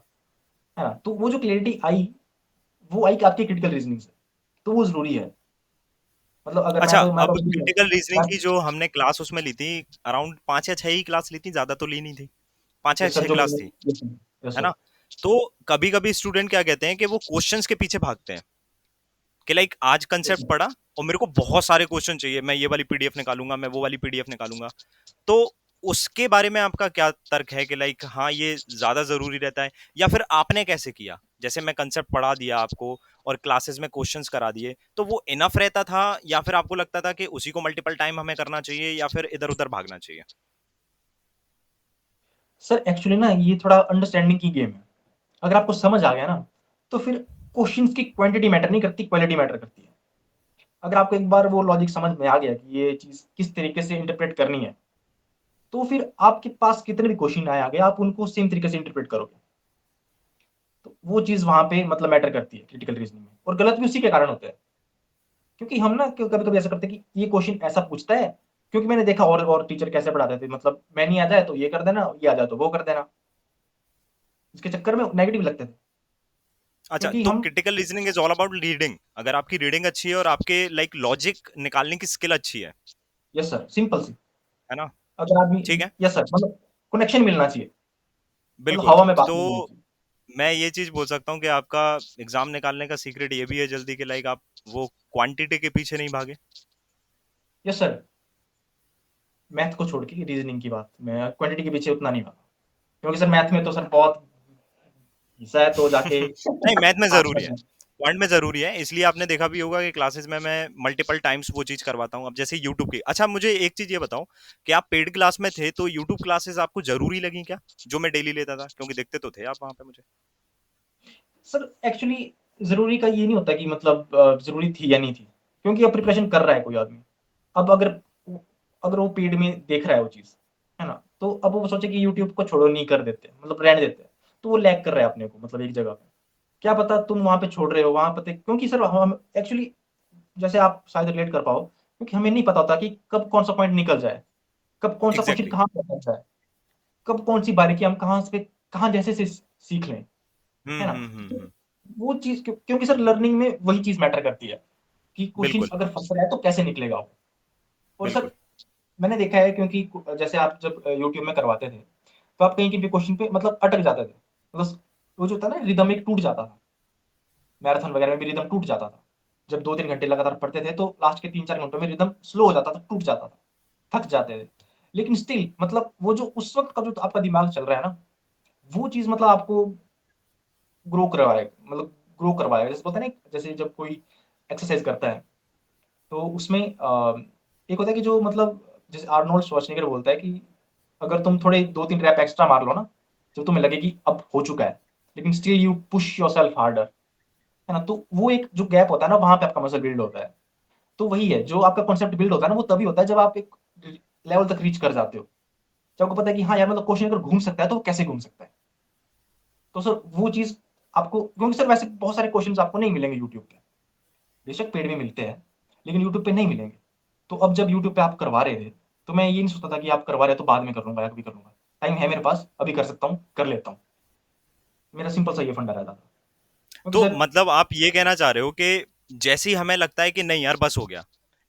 है ना? तो वो जो क्लैरिटी आई, वो आई आपके क्रिटिकल रीजनिंग से। तो वो जरूरी है। मतलब अगर अच्छा, मैं अब तो क्रिटिकल रीजनिंग की जो हमने क्लास उसमें ली थी, अराउंड 5 या 6 ही क्लास ली थी, ज्यादा तो ली नहीं थी, 5 या ये सर 6 जो क्लास थी। यस है सर। ना? तो कभी-कभी स्टूडेंट क्या कहते हैं कि वो क्वेश्चंस के पीछे भागते हैं कि लाइक आज यस कंसेप्ट सर। पढ़ा और मेरे को बहुत सारे क्वेश्चन चाहिए, मैं ये वाली पीडीएफ निकालूंगा, मैं वो वाली पीडीएफ निकालूंगा। तो उसके बारे में आपका क्या तर्क है कि लाइक हाँ ये ज्यादा जरूरी रहता है, या फिर आपने कैसे किया? जैसे मैं कंसेप्ट पढ़ा दिया आपको और क्लासेस में क्वेश्चंस करा दिए, तो वो इनफ रहता था, या फिर आपको लगता था कि उसी को मल्टीपल टाइम हमें करना चाहिए, या फिर इधर उधर भागना चाहिए? सर एक्चुअली ना ये थोड़ा अंडरस्टैंडिंग की गेम है। अगर आपको समझ आ गया ना, तो फिर क्वेश्चंस की क्वांटिटी मैटर नहीं करती, क्वालिटी मैटर करती है। अगर आपको एक बार वो लॉजिक समझ में आ गया कि ये चीज़ किस तरीके से इंटरप्रेट करनी है, तो फिर आपके पास कितने भी क्वेश्चन आए आगे, आप उनको सेम तरीके से इंटरप्रेट करोगे। तो वो चीज़ वहाँ पे मतलब मैटर करती है क्रिटिकल रीजनिंग में, और गलत भी उसी के कारण होता है। क्योंकि हम ना कभी-कभी ऐसा करते हैं कि ये क्वेश्चन ऐसा पूछता है, क्योंकि मैंने देखा और टीचर कैसे पढ़ाते थे, मतलब मैं नहीं आ जाए तो ये कर देना, ये आ जाए तो वो कर देना। इसके चक्कर में नेगेटिव लगते थे। अच्छा, क्योंकि तो हम critical reasoning is all about reading. अगर आपकी रीडिंग अच्छी है और आपके लाइक लॉजिक निकालने की स्किल अच्छी यस सर, सिंपल सी। है ना? अगर आदमी ठीक है, यस सर, मतलब कनेक्शन मिलना चाहिए, मतलब बिल्कुल। हवा में बात तो नहीं होनी चाहिए। मैं ये चीज बोल सकता हूँ कि आपका एग्जाम निकालने का सीक्रेट ये भी है जल्दी कि लाइक आप वो क्वांटिटी के पीछे नहीं भागे। यस सर, मैथ को छोड़ के रीजनिंग की बात, मैं क्वांटिटी के पीछे उतना नहीं भागा। क्योंकि सर मैथ में तो सर बहुत हिस्सा है, तो जाके नहीं, मैथ में आज जरूरी है, का पॉइंट में जरूरी है, इसलिए आपने देखा भी होगा कि क्लासेस में मैं मल्टीपल टाइम्स वो चीज करवाता हूँ। अब जैसे यूट्यूब की, अच्छा मुझे एक चीज ये बताओ कि आप पेड क्लास में थे तो यूट्यूब क्लासेस आपको जरूरी लगी क्या, जो मैं डेली लेता था? क्योंकि देखते तो थे आप वहां पे मुझे। सर एक्चुअली ज़रूरी का ये नहीं होता कि मतलब ज़रूरी थी या नहीं थी, क्योंकि अब प्रिपरेशन कर रहा है कोई आदमी। अब अगर वो पेड में देख रहा है वो चीज़, है ना? तो अब वो सोचे कि यूट्यूब को छोड़ो, नहीं कर देते, मतलब रहने देते हैं। तो वो लैग कर रहा है अपने को, मतलब एक जगह पे। क्या पता तुम वहाँ पे छोड़ रहे हो, वहाँ पता, क्योंकि सर हम एक्चुअली, जैसे आप शायद रिलेट कर पाओ, क्योंकि हमें नहीं पता होता कि कब कौन-सा पॉइंट निकल जाए, कब कौन-सा क्वेश्चन एग्जैक्टली। कहाँ पे अटक जाए, कब कौन-सी बारीकी हम कहाँ जैसे से सीख लें, है ना? तो वो चीज़ क्योंकि सर लर्निंग में वही चीज़ मैटर करती है कि क्वेश्चन बिल्कुल अगर फँस रहा है तो कैसे निकलेगा वो। और बिल्कुल। सर मैंने देखा है, क्योंकि जैसे आप जब यूट्यूब में करवाते थे, तो आप कहीं के भी क्वेश्चन पे मतलब अटक जाते थे। मतलब वो जो होता है ना, रिदम एक टूट जाता था। मैराथन वगैरह में भी रिदम टूट जाता था। जब 2-3 घंटे लगातार पढ़ते थे तो लास्ट के 3-4 घंटों में रिदम स्लो हो जाता था, टूट जाता था, थक जाते थे। लेकिन स्टिल मतलब वो जो उस वक़्त का जो आपका दिमाग चल रहा है ना, वो चीज़ मतलब आपको ग्रो करवाएगा, मतलब ग्रो करवाएगा। जैसे बोलते हैं ना, जैसे जब कोई एक्सरसाइज़ करता है, तो उसमें एक होता है कि जो मतलब, जैसे आर्नोल्ड श्वार्ज़नेगर बोलता है कि अगर तुम थोड़े 2-3 रैप एक्स्ट्रा मार लो ना, जब तुम्हें लगे कि अब हो चुका है, लेकिन still you push yourself harder, है ना? तो वो एक जो गैप होता है ना, वहाँ पे आपका मसल बिल्ड होता है। तो वही है, जो आपका कॉन्सेप्ट बिल्ड होता है ना, वो तभी होता है जब आप एक लेवल तक रीच कर जाते हो। जब आपको पता है कि हाँ यार, मतलब क्वेश्चन अगर घूम सकता है, तो वो कैसे घूम सकता है? तो सर वो चीज़ आपको, क्योंकि सर वैसे बहुत सारे क्वेश्चन्स आपको नहीं मिलेंगे यूट्यूब पे। बेशक पेड में मिलते हैं, लेकिन यूट्यूब पे नहीं मिलेंगे। तो अब जब यूट्यूब पे आप करवा रहे थे, तो मैं ये नहीं सोचता था कि आप करवा रहे हो तो बाद में कर लूँगा या कभी कर लूँगा। टाइम है मेरे पास, अभी कर सकता हूँ, कर लेता हूँ। मेरा सिंपल सा ये फंडा रहता था। क्योंकि तो सर मतलब आप ये कहना चाह रहे हो कि जैसे ही हमें लगता है कि नहीं यार बस हो गया,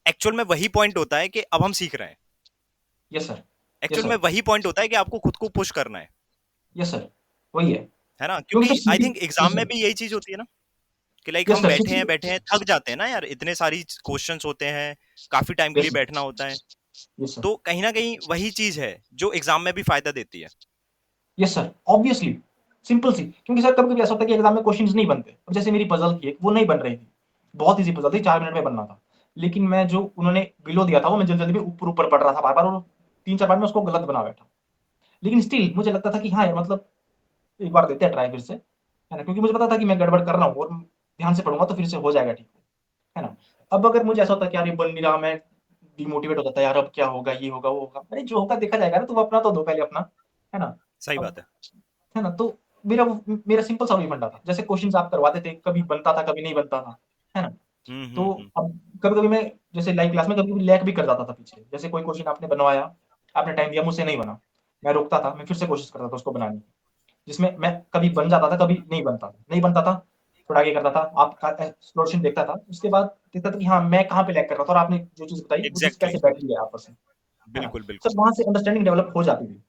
एक्चुअल में वही पॉइंट होता है कि अब हम सीख रहे हैं। यस सर, यस एक्चुअल में सर, वही पॉइंट होता है कि आपको खुद को पुश करना यस सर, वही है। है ना? क्योंकि सर क्योंकि आई सीधी थिंक यस एग्जाम में सर, भी यही चीज होती है ना कि लाइक यस हम सर, बैठे हैं थक जाते हैं ना यार, इतने सारी क्वेश्चंस होते हैं, काफी टाइम के यस लिए सर, बैठना होता है। यस सर, तो कहीं ना कहीं वही चीज है जो एग्जाम में भी फायदा देती है। यस सर, ऑब्वियसली, सिंपल सी। क्योंकि सर कभी-कभी ऐसा होता है कि एग्ज़ाम में क्वेश्चन्स नहीं बनते। अब जैसे मेरी पज़ल थी एक, वो नहीं बन रही थी। बहुत ईज़ी पज़ल थी, 4 मिनट में बनना था। लेकिन मैं जो उन्होंने बिलो दिया था, वो मैं जल्दी-जल्दी में ऊपर-ऊपर पढ़ रहा था बार-बार, और 3-4 बार मैं उसको गलत बना बैठा। लेकिन स्टिल मुझे लगता था कि हाँ यार, मतलब एक बार देते हैं ट्राई फिर से, है ना? क्योंकि मुझे पता था कि मैं गड़बड़ कर रहा हूँ, और ध्यान से पढ़ूँगा तो फिर से हो जाएगा ठीक, है ना? अब अगर मुझे ऐसा होता है कि यार ये बन नहीं रहा, मैं डिमोटिवेट हो जाता है, यार अब क्या होगा, ये होगा, वो होगा। अरे जो होगा देखा जाएगा ना, तुम अपना तो दो पहले अपना, है ना? सही अब बात है। है ना? तो मेरा सिंपल सा वही फंडा था। जैसे क्वेश्चन्स आप करवाते थे, कभी बनता था, कभी नहीं बनता था, है ना? तो हम्म। अब कभी-कभी मैं जैसे लाइव क्लास में कभी-कभी लैग भी कर जाता था पीछे। जैसे कोई क्वेश्चन आपने बनवाया, आपने टाइम दिया, मुझसे नहीं बना। मैं रुकता था, मैं फिर से कोशिश करता था उसको बनाने की। जिसमें मैं कभी बन जाता था, कभी नहीं बनता था। नहीं बनता था, थोड़ा आगे करता था, आपका सॉल्यूशन देखता था। उसके बाद देखता था कि हाँ, मैं कहाँ पे लैग कर रहा था, और आपने जो चीज़ बताई, वो चीज़ एग्जैक्टली कैसे बैठी है आपस में, है ना? बिल्कुल सर बिल्कुल। वहाँ से अंडरस्टैंडिंग डेवलप हो जाती थी।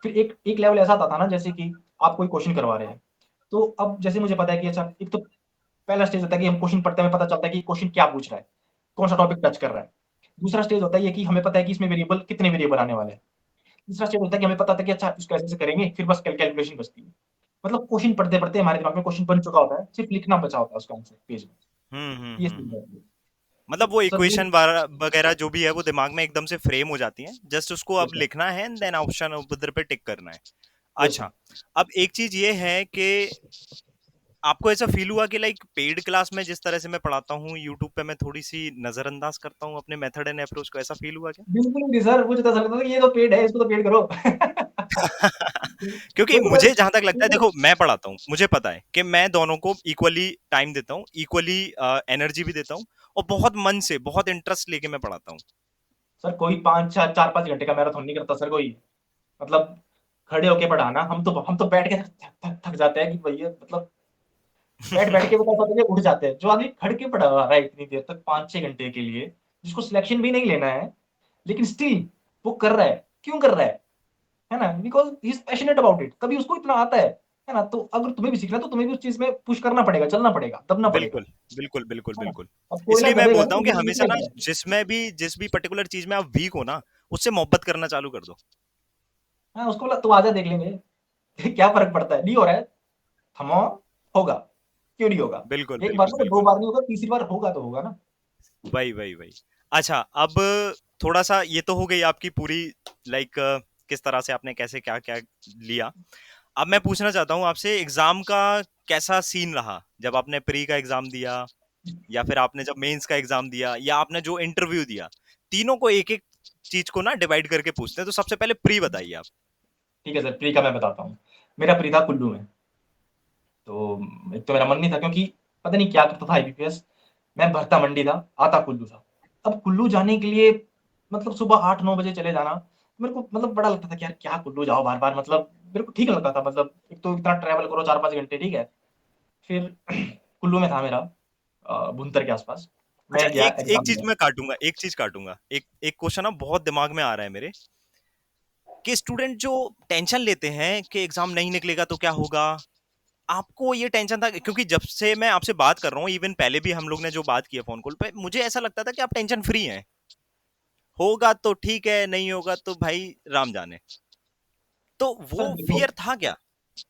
फिर एक एक लेवल ऐसा आता था ना, जैसे कि आप कोई क्वेश्चन करवा रहे हैं, तो अब जैसे मुझे पता है कि अच्छा, एक तो पहला स्टेज होता है कि हम क्वेश्चन पढ़ते हैं, हमें पता चलता है कि क्वेश्चन क्या पूछ रहा है, कौन-सा टॉपिक टच कर रहा है। दूसरा स्टेज होता है ये कि हमें पता है कि इसमें वेरिएबल कितने वेरिएबल आने वाले हैं। तीसरा स्टेज होता है कि हमें पता था कि अच्छा इसको ऐसे-ऐसे करेंगे, फिर बस कैलकुलेशन बचती है। मतलब क्वेश्चन पढ़ते-पढ़ते हमारे दिमाग में क्वेश्चन बन चुका होता है, सिर्फ लिखना बचा होता है उसका आंसर पेज में। ये सीन है। मतलब वो सर ये इक्वेशन वगैरह जो भी है वो दिमाग में एकदम से फ्रेम हो जाती हैं, जस्ट उसको अब यस सर, लिखना है एंड देन ऑप्शन उधर पे टिक करना है। Yes sir. अच्छा, अब एक चीज ये है कि आपको ऐसा फील हुआ कि लाइक पेड क्लास में जिस तरह से मैं पढ़ाता हूँ यूट्यूब पे मैं थोड़ी सी नजरअंदाज करता हूँ अपने मेथड एंड अप्रोच को, ऐसा फील हुआ क्या? बिल्कुल नहीं सर, मुझे तो ऐसा लगता था कि ये तो पेड है, इसको तो पेड करो। क्योंकि वो तो मुझे बस जहां तक लगता है, देखो मैं पढ़ाता हूँ, मुझे पता है कि मैं दोनों को इक्वली टाइम देता हूँ, इक्वली एनर्जी भी देता हूँ, और बहुत मन से बहुत इंटरेस्ट लेके मैं पढ़ाता हूँ। सर कोई 5-4 4-5 घंटे का मैराथन नहीं करता सर कोई। मतलब खड़े होके पढ़ाना, हम तो बैठ के थक जाते हैं कि भैया मतलब बैठ-बैठ के वो क्या होता है उठ जाते हैं। जो आदमी खड़ के पढ़ा रहा है इतनी देर तक 5-6 घंटे के लिए, जिसको सिलेक्शन भी नहीं लेना है, लेकिन स्टिल वो कर रहा है। क्यों कर रहा है? है ना? Because he is passionate about it, तभी उसको इतना आता है ना? तो अगर तुम्हें भी सीखना है तो तुम्हें भी उस चीज़ में पुश करना पड़ेगा, चलना पड़ेगा, दबना पड़ेगा, बिल्कुल, बिल्कुल, बिल्कुल, है ना? बिल्कुल। अब कोयला इसलिए मैं दबेगा बोलता नहीं हूँ तो कि जल हमेशा ना निकलेगा। जिस भी पर्टिकुलर चीज़ में आप वीक हो ना, उससे मोहब्बत करना चालू कर दो। हाँ, उसको बोला तू आजा देख लेंगे, क्या फ़र्क पड़ता है? नहीं हो रहा है, थमो, होगा, क्यों नहीं होगा? बिल्कुल, एक बार बिल्कुल, नहीं तो 2 बिल्कुल। बार नहीं होगा, तीसरी बार होगा तो होगा ना। वही, वही, वही। अच्छा, अब थोड़ा-सा ये तो हो गई आपकी पूरी लाइक किस तरह से आपने कैसे क्या-क्या लिया। अब मैं पूछना चाहता हूँ आपसे एग्ज़ाम का कैसा सीन रहा? जब आपने प्री का एग्ज़ाम दिया या फिर आपने जब मेंस का एग्ज़ाम दिया या आपने जो इंटरव्यू दिया, तीनों को एक-एक चीज़ को ना डिवाइड करके पूछते हैं। तो सबसे पहले प्री बताइए आप। ठीक है सर, प्री का मैं बताता हूँ। मेरा प्री था कुल्लू में, तो एक तो मेरा मन नहीं था क्योंकि पता नहीं क्या करता था आईबीपीएस, मैं भरता मंडी था, आता कुल्लू था। अब कुल्लू जाने के लिए मतलब सुबह 8-9 बजे चले जाना, मेरे को मतलब बड़ा लगता था कि यार क्या कुल्लू जाओ बार-बार, मतलब मेरे को ठीक नहीं लगता था, मतलब एक तो इतना ट्रैवल करो 4-5 घंटे, ठीक है। फिर कुल्लू में था मेरा भुंतर के आसपास। अच्छा, मैं गया एक एक एग्ज़ाम चीज़ देने। मैं काटूँगा, एक चीज़ काटूँगा। एक एक क्वेश्चन ना बहुत दिमाग में आ रहा है मेरे, कि स्टूडेंट जो टेंशन लेते हैं कि एग्ज़ाम नहीं निकलेगा तो क्या होगा? आपको ये टेंशन था? क्योंकि जब से मैं आपसे बात कर रहा हूँ, इवन पहले भी हम लोग ने जो बात की है फ़ोन कॉल पे, मुझे ऐसा लगता था कि आप टेंशन फ्री हैं। होगा तो ठीक है, नहीं होगा तो भाई राम जाने। तो सर वो देखो, फ़ियर था क्या?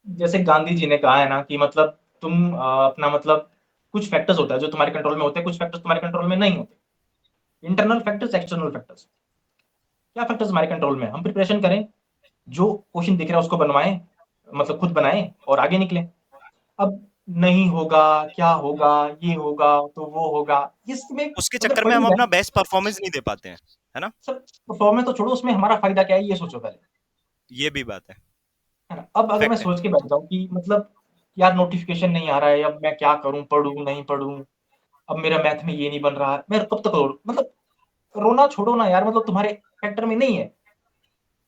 जैसे गांधी जी ने कहा है ना कि मतलब तुम अपना मतलब कुछ फैक्टर्स होता है जो तुम्हारे कंट्रोल में होते हैं, कुछ फैक्टर्स तुम्हारे कंट्रोल में नहीं होते। Internal factors, external factors. क्या फैक्टर्स हमारे कंट्रोल में है? हम प्रिपरेशन करें, जो क्वेश्चन दिख रहा है उसको बनवाएं, मतलब खुद बनाएं और आगे निकलें। अब नहीं होगा, क्या होगा, ये होगा तो वो होगा, इसमें उसके अगर चक्कर में पड़ी हम जाए। अपना बेस्ट परफ़ॉर्मेंस नहीं दे पाते हैं, है ना? सर परफॉर्मेंस तो छोड़ो, उसमें हमारा फायदा क्या है ये सोचो पहले, ये भी बात है ना? अब अगर मैं फैक्ट है। सोच के बैठ जाऊं कि मतलब यार नोटिफिकेशन नहीं आ रहा है, अब मैं क्या करूं, पढ़ूं नहीं पढ़ूं, अब मेरा मैथ में ये नहीं बन रहा है, मैं कब तक रो, मतलब रोना छोड़ो ना यार, मतलब तुम्हारे फैक्टर में नहीं है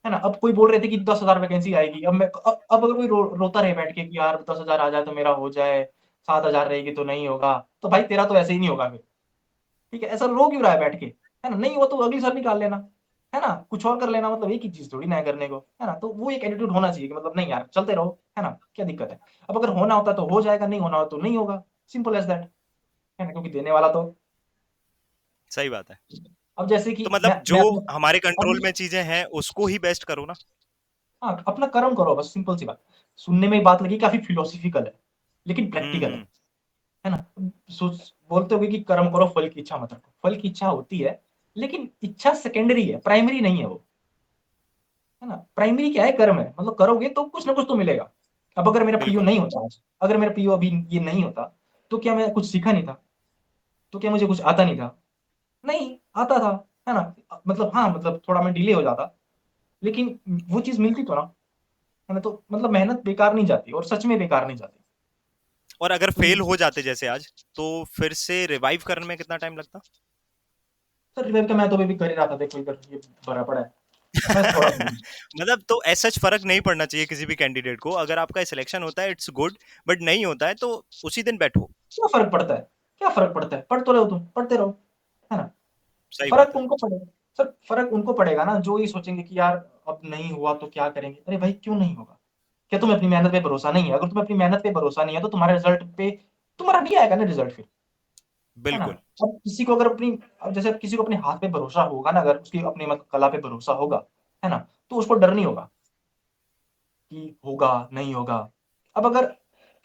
ना? अब कोई बोल रहे थे कि 10,000 वैकेंसी आएगी, अब अगर कोई रोता रहे बैठ के कि यार 10,000 आ जाए तो मेरा हो जाए, 7,000 रहेगी तो नहीं होगा, तो भाई तेरा तो ऐसे ही नहीं होगा फिर। ठीक है, ऐसा रो क्यों रहा है बैठ के, है ना? नहीं हुआ तो अगली साल निकाल लेना, है ना? कुछ और कर लेना, मतलब एक ही चीज थोड़ी ना है करने को, है ना? तो वो एक एटीट्यूड होना चाहिए कि मतलब नहीं यार चलते रहो, है ना? क्या दिक्कत है? अब अगर होना होता तो हो जाएगा, नहीं होना हो तो नहीं होगा, सिंपल एज दैट, है ना? क्योंकि देने वाला तो, सही बात है। अब जैसे कि तो मतलब मैं जो अपना हमारे कंट्रोल अभी, में चीज़ें हैं, उसको ही बेस्ट करो ना। हाँ, अपना कर्म करो बस, सिंपल सी बात। सुनने में बात लगी काफी फिलोसॉफिकल है, लेकिन हुँ, प्रैक्टिकल हुँ। है ना? सोच बोलते होगे कि कर्म करो फल की इच्छा मत रखो, फल की इच्छा होती है, लेकिन इच्छा सेकेंडरी है, प्राइमरी नहीं है वो, है ना? प्राइमरी क्या है? कर्म है, मतलब करोगे तो कुछ ना कुछ तो मिलेगा। अब अगर मेरा पीओ बिल्कुल। नहीं होता आज, अगर मेरा पीओ अभी ये नहीं होता, तो क्या मैं कुछ सीखा नहीं था? तो क्या मुझे कुछ आता नहीं था? नहीं, आता था, है ना? मतलब हाँ, मतलब थोड़ा मैं डिले हो जाता, लेकिन वो चीज़ मिलती तो ना, है ना? तो मतलब मेहनत बेकार नहीं जाती और सच में बेकार नहीं जाती। और अगर तो फेल हो जाते जैसे आज, तो फिर से रिवाइव करने में कितना टाइम लगता? सर रिवाइव का मैं तो अभी कर ही रहा था, देखो इधर ये भरा पड़ा है। मैं थोड़ा मतलब तो ऐसा सच फ़र्क नहीं पड़ना चाहिए किसी भी कैंडिडेट को। अगर आपका सिलेक्शन होता है इट्स गुड, बट नहीं होता है तो उसी दिन बैठो। क्या फ़र्क पड़ता है? क्या फ़र्क पड़ता है? पढ़ तो रहे हो तुम, पढ़ते रहो, है ना? सही बात फ़र्क है। उनको पड़ेगा, सर फ़र्क उनको पड़ेगा ना जो ये सोचेंगे कि यार अब नहीं हुआ तो क्या करेंगे? अरे भाई क्यों नहीं होगा? क्या तुम्हें अपनी मेहनत पे भरोसा नहीं है? अगर तुम्हें अपनी मेहनत पे भरोसा नहीं है तो तुम्हारे रिजल्ट पे तुम्हारा नहीं आएगा ना रिजल्ट फिर, है ना? बिल्कुल। अब किसी को अगर अपनी, अब जैसे किसी को अपने हाथ पे भरोसा होगा ना, अगर उसकी अपनी मतलब कला पे भरोसा होगा, है ना, तो उसको डर नहीं होगा कि होगा नहीं होगा। अब अगर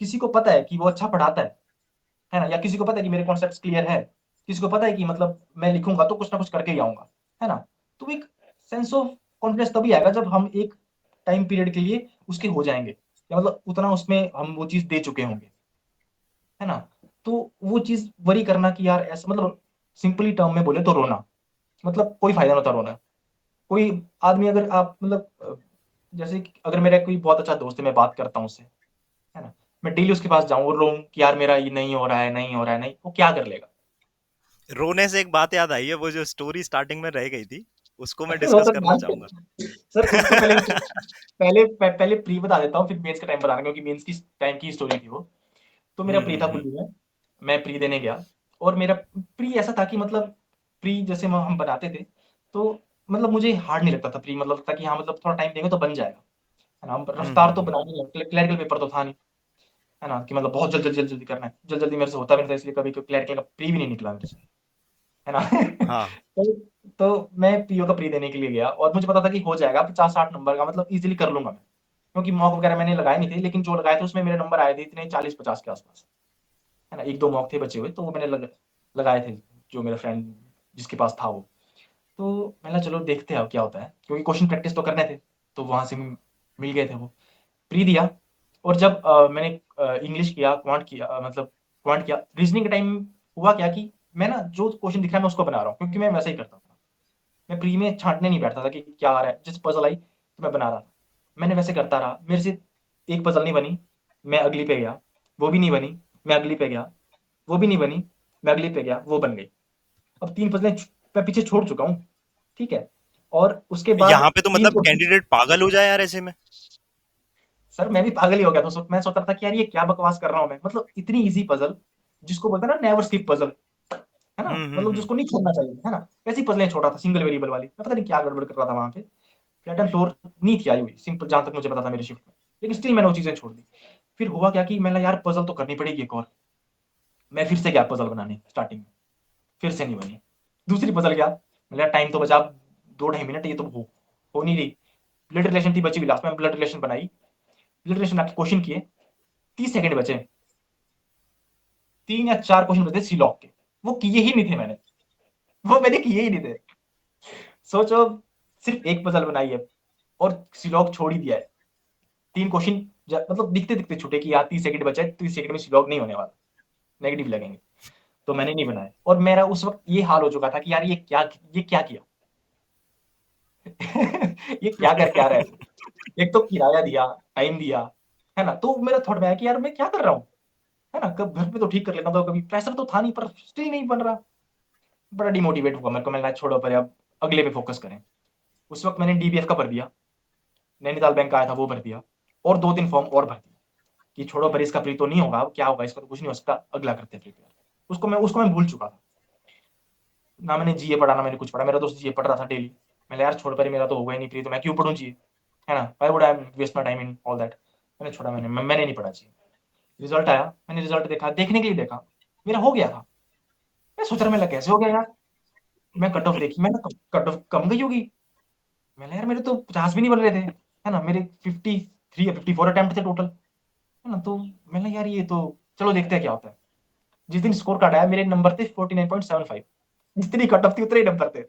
किसी को पता है कि वो अच्छा पढ़ाता है ना, या किसी को पता है कि मेरे कॉन्सेप्ट्स क्लियर है, किसी को पता है कि मतलब मैं लिखूंगा तो कुछ ना कुछ करके ही आऊंगा, है ना, तो एक सेंस ऑफ कॉन्फिडेंस तभी आएगा जब हम एक टाइम पीरियड के लिए उसके हो जाएंगे, या मतलब उतना उसमें हम वो चीज दे चुके होंगे, है ना। तो वो चीज वरी करना कि यार ऐसा, मतलब सिंपली टर्म में बोले तो रोना, मतलब कोई फायदा नहीं होता रोना। कोई आदमी अगर आप मतलब जैसे कि अगर मेरा कोई बहुत अच्छा दोस्त है, मैं बात करता हूँ उससे, है ना, मैं डेली उसके पास जाऊं और रो कि यार मेरा ये नहीं हो रहा है, नहीं हो रहा है, नहीं, वो क्या कर लेगा? रोने से एक बात याद आई है, वो जो स्टोरी स्टार्टिंग में रह गई थी, उसको मैं वो डिस्कस तो करना जानते चाहूंगा। हैं। सर उसको पहले पहले प्री बता देता हूँ, फिर मेंस का टाइम बताना, क्योंकि मेंस की टाइम की स्टोरी थी वो। तो मेरा प्री था हम्म। कुल्लू में, मैं प्री देने गया, और मेरा प्री ऐसा था कि मतलब प्री जैसे हम बनाते थे, तो मतलब मुझे हार्ड नहीं लगता था प्री, मतलब लगता कि हाँ मतलब थोड़ा टाइम देंगे तो बन जाएगा, है ना। हम रफ्तार तो हम्म। बनानी है, क्लैरिकल पेपर तो था नहीं, है ना, कि मतलब बहुत जल्दी करना है, जल्दी मेरे से होता भी नहीं था, इसलिए कभी क्लैरिकल का प्री भी नहीं निकला मेरे से, है ना। हाँ। तो, तो मैं पीओ का प्री देने के लिए गया, और मुझे पता था कि हो जाएगा 50-60 नंबर का, मतलब इजीली कर लूंगा मैं, क्योंकि मॉक वगैरह मैंने लगाए नहीं थे, लेकिन जो लगाए थे उसमें मेरे नंबर आए थे इतने 40-50 के आसपास, है ना। एक दो मॉक थे बचे हुए, तो वो मैंने लगाए थे, जो मेरा फ्रेंड जिसके पास था वो। तो मैंने कहा, चलो देखते हैं अब क्या होता है, क्योंकि क्वेश्चन प्रैक्टिस तो करने थे, तो वहां से मिल गए थे वो। प्री दिया, और जब मैंने इंग्लिश किया, क्वांट किया, मतलब क्वांट किया, रीजनिंग के टाइम हुआ क्या कि मैं ना जो क्वेश्चन दिख रहा है मैं उसको बना रहा हूँ, क्योंकि मैं वैसा ही करता था। मैं प्री में छांटने नहीं बैठता था कि क्या आ रहा है, जिस पजल आई तो मैं बना रहा था। मैंने वैसे करता रहा, मेरे से एक पजल नहीं बनी, मैं अगली पे गया, वो भी नहीं बनी, मैं अगली पे गया, वो भी नहीं बनी, मैं अगली पे गया, वो बन गई। अब 3 पजलें मैं पीछे छोड़ चुका हूँ, ठीक है, और उसके बाद यहाँ पे तो 3 मतलब क्वेश्चन। कैंडिडेट पागल हो जाए यार ऐसे में। सर मैं भी पागल ही हो गया था, मैं सोच रहा था कि यार ये क्या बकवास कर रहा हूँ मैं, मतलब इतनी इजी पजल, जिसको बोलते हैं ना नेवर स्किप पजल, है ना, मतलब हम्म। जिसको नहीं छोड़ना चाहिए, है ना, वैसी पजलें छोड़ा था सिंगल वेरिएबल वाली। मैं पता नहीं क्या गड़बड़ कर रहा था वहां पे, फ्लैट एंड फ्लोर नहीं थी आई हुई सिंपल, जहां तक मुझे पता था मेरी शिफ्ट में, लेकिन स्टिल मैंने वो चीजें छोड़ दी। फिर हुआ क्या कि मैंने यार पजल तो करनी पड़ेगी एक और, मैं फिर से गया पजल बनाने स्टार्टिंग में, फिर से नहीं बनी। दूसरी पजल क्या, मैंने टाइम तो बचा 2-2.5 मिनट, ये तो हो नहीं रही। ब्लड रिलेशन थी बची हुई, लास्ट में ब्लड रिलेशन बनाई, ब्लड रिलेशन आपके क्वेश्चन किए, 30 सेकंड बचे, 3 या 4 क्वेश्चन बचे सिलॉक के, वो किए ही नहीं थे मैंने, वो मैंने किए ही नहीं थे। सोचो, सिर्फ एक पजल बनाई है और सिलॉक छोड़ ही दिया है। 3 क्वेश्चन मतलब दिखते दिखते छूटे कि यार 30 सेकंड बचा है, 30 सेकंड में सिलॉक नहीं होने वाला, नेगेटिव लगेंगे, तो मैंने नहीं बनाया। और मेरा उस वक्त ये हाल हो चुका था कि यार ये क्या किया। ये क्या कर क्या रहा है, एक तो किराया दिया, टाइम दिया, है ना, तो मेरा थॉट में आया कि यार मैं क्या कर रहा हूँ, है ना, कब घर पे तो ठीक कर लेता था, कभी प्रेशर तो था नहीं, पर स्टिल नहीं बन रहा। बड़ा डिमोटिवेट हुआ मेरे को, मैंने कहा छोड़ो पर अब अगले पे फोकस करें। उस वक्त मैंने डीबीएफ का भर दिया, नैनीताल बैंक का आया था वो भर दिया, और 2-3 फॉर्म और भर दिया, कि छोड़ो पर इसका प्री तो नहीं होगा, अब क्या होगा, इसका तो कुछ नहीं हो सकता, अगला करते हैं प्रिपेयर। उसको मैं भूल चुका था, ना मैंने जीए पढ़ा ना मैंने कुछ पढ़ा। मेरा दोस्त जीए पढ़ रहा था डेली, मैंने यार छोड़, पर मेरा तो होगा ही नहीं प्री, तो मैं क्यों पढ़ूं जीए, है ना, why would I waste my time in all that. मैंने छोड़ा, मैंने नहीं पढ़ा जीए। रिजल्ट आया, मैंने रिजल्ट देखा, देखने के लिए देखा, मेरा हो गया था। मैं सोच रहा, मेरा कैसे हो गया यार, मैं कट ऑफ देखी, मैंने कट ऑफ कम गई होगी, मैंने यार मेरे तो 50 भी नहीं बन रहे थे, है ना, मेरे 53 या 54 अटेम्प्ट थे टोटल, है ना। तो मैंने यार ये तो, चलो देखते हैं क्या होता है। जिस दिन स्कोर कार्ड आया मेरे नंबर थे 49.75, जितनी कट ऑफ थी उतने ही नंबर थे।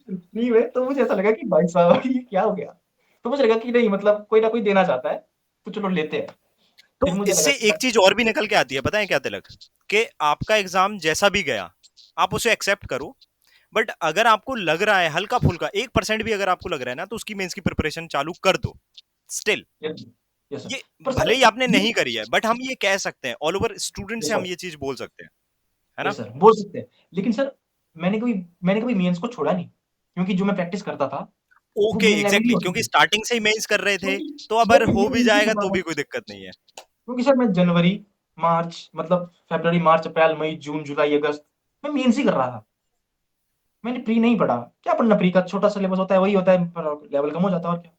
फ्री में तो मुझे ऐसा लगा कि भाई साहब ये क्या हो गया, तो मुझे लगा कि नहीं मतलब कोई ना कोई देना चाहता है, तो चलो लेते हैं। तो फिर मुझे लगा इससे कि एक चीज और भी निकल के आती है, पता है क्या तिलक, कि आपका एग्जाम जैसा भी गया, आप उसे एक्सेप्ट करो। बट अगर आपको लग रहा है हल्का फुल्का 1% भी अगर आपको लग रहा है ना, तो उसकी मेंस की प्रिपरेशन चालू कर दो। स्टिल यस, यस सर, ये पर भले सर ही आपने नहीं करी है, बट हम ये कह सकते हैं ऑल ओवर स्टूडेंट यस से हम सर, ये चीज बोल सकते हैं, है ना। यस सर बोल सकते हैं, लेकिन सर मैंने कभी मेंस को छोड़ा नहीं, क्योंकि जो मैं प्रैक्टिस करता था वो ओके मेन लेवल ही एग्जैक्टली, होती क्योंकि थी, स्टार्टिंग से ही मेंस कर रहे थे, क्योंकि तो मैं अगर भी हो भी मेंस ही जाएगा करता तो था, भी कोई दिक्कत नहीं है। क्योंकि सर मैं जनवरी, मार्च, मतलब फरवरी, मार्च, अप्रैल, मई, जून, जुलाई, अगस्त मैं मेंस ही कर रहा था। मैंने प्री नहीं पढ़ा, क्या पढ़ना, प्री का छोटा सिलेबस होता है, वही होता है, पर लेवल कम हो जाता है और क्या।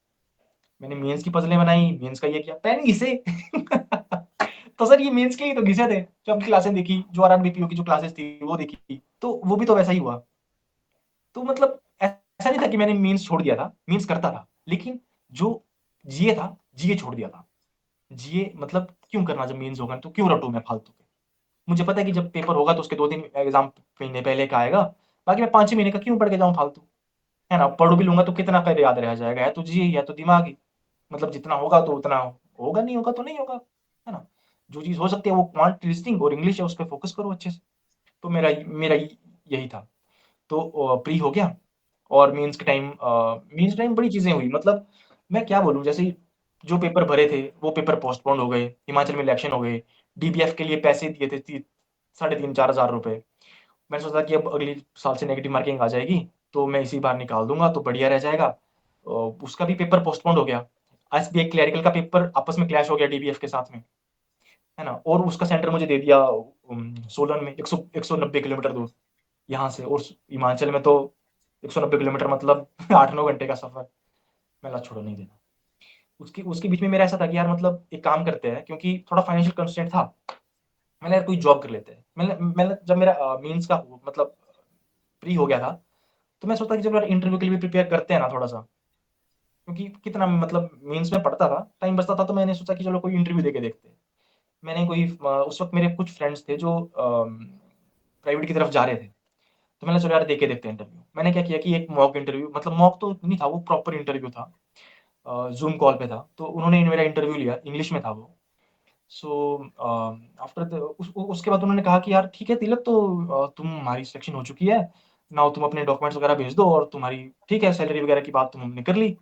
मैंने मेंस की पज़लें बनाई, मेंस का ये किया, पेन घिसे। तो सर ये मेंस के लिए तो घिसे थे। जब क्लासें देखी, जो आरआरबीपीओ की जो क्लासेस थी, वो देखी, तो वो भी तो वैसा ही हुआ। तो मतलब ऐसा नहीं था कि मैंने मेंस छोड़ दिया था, मेंस करता था, लेकिन जो जीए था, जीए छोड़ दिया था। जीए मतलब क्यों करना जब मेंस होगा तो क्यों रटूँ मैं फालतू के। मुझे पता है कि जब पेपर होगा तो उसके 2-3 एग्ज़ाम महीने पहले का आएगा, बाकी मैं 5-6 महीने का क्यों पढ़ के जाऊँ फालतू, है ना? पढ़ भी लूँगा तो कितना कर याद रह जाएगा, है तो जीए ही है तो दिमाग ही। मतलब जितना होगा तो उतना होगा, नहीं होगा तो नहीं होगा, है ना? जो चीज़ हो सकती है वो क्वांट रीज़निंग और इंग्लिश है, उस पे फ़ोकस करो अच्छे से। तो मेरा यही था। तो प्री हो गया और मेंस के टाइम बड़ी चीज़ें हुई, मतलब मैं क्या बोलूँ, जैसे ही जो पेपर भरे थे, वो पेपर पोस्टपोन्ड हो गए, हिमाचल में इलेक्शन हो गए, डीबीएफ के लिए पैसे दिए थे ती साढ़े 3-4 हज़ार रुपए। मैंने सोचा कि अब अगले साल से नेगेटिव मार्किंग आ जाएगी, तो मैं इसी बार निकाल दूँगा तो बढ़िया रह जाएगा। उसका भी पेपर पोस्टपोन्ड हो गया। एसबीआई क्लेरिकल का पेपर आपस में क्लैश हो गया डीबीएफ के साथ में, है ना? और उसका सेंटर मुझे दे दिया सोलन में 190 किलोमीटर दूर यहाँ से, और हिमाचल में तो 190 किलोमीटर मतलब 8-9 घंटे का सफ़र। मैं कहा छोड़ो नहीं देना। उसके उसके बीच में मेरा ऐसा था कि यार मतलब एक काम करते हैं, क्योंकि थोड़ा फाइनेंशियल कंस्ट्रेंट था। मैंने यार कोई जॉब कर लेते हैं। मैंने जब मेरा मेंस का मतलब फ्री हो गया था, तो मैं सोचा कि चलो यार इंटरव्यू के लिए भी प्रिपेयर करते हैं ना थोड़ा-सा। क्योंकि कितना मतलब मेंस में पढ़ता था, टाइम बचता था, तो मैंने सोचा कि चलो कोई इंटरव्यू देके देखते हैं। मैंने उस वक़्त मेरे कुछ फ्रेंड्स थे जो प्राइवेट की तरफ जा रहे थे। तो मैंने चलो यार दे के देखते हैं इंटरव्यू। मैंने क्या किया कि एक मॉक इंटरव्यू, मतलब मॉक तो नहीं था, वो प्रॉपर इंटरव्यू था। ज़ूम कॉल पे था। तो उन्होंने मेरा इंटरव्यू लिया, इंग्लिश में था वो। सो आफ्टर द उसके बाद उन्होंने कहा कि यार ठीक है तिलक, तो तुम्हारी सिलेक्शन हो चुकी है। नाउ तुम अपने डॉक्यूमेंट्स वगैरह भेज दो, और तुम्हारी ठीक है, सैलरी वगैरह की बात तो हमने कर ली।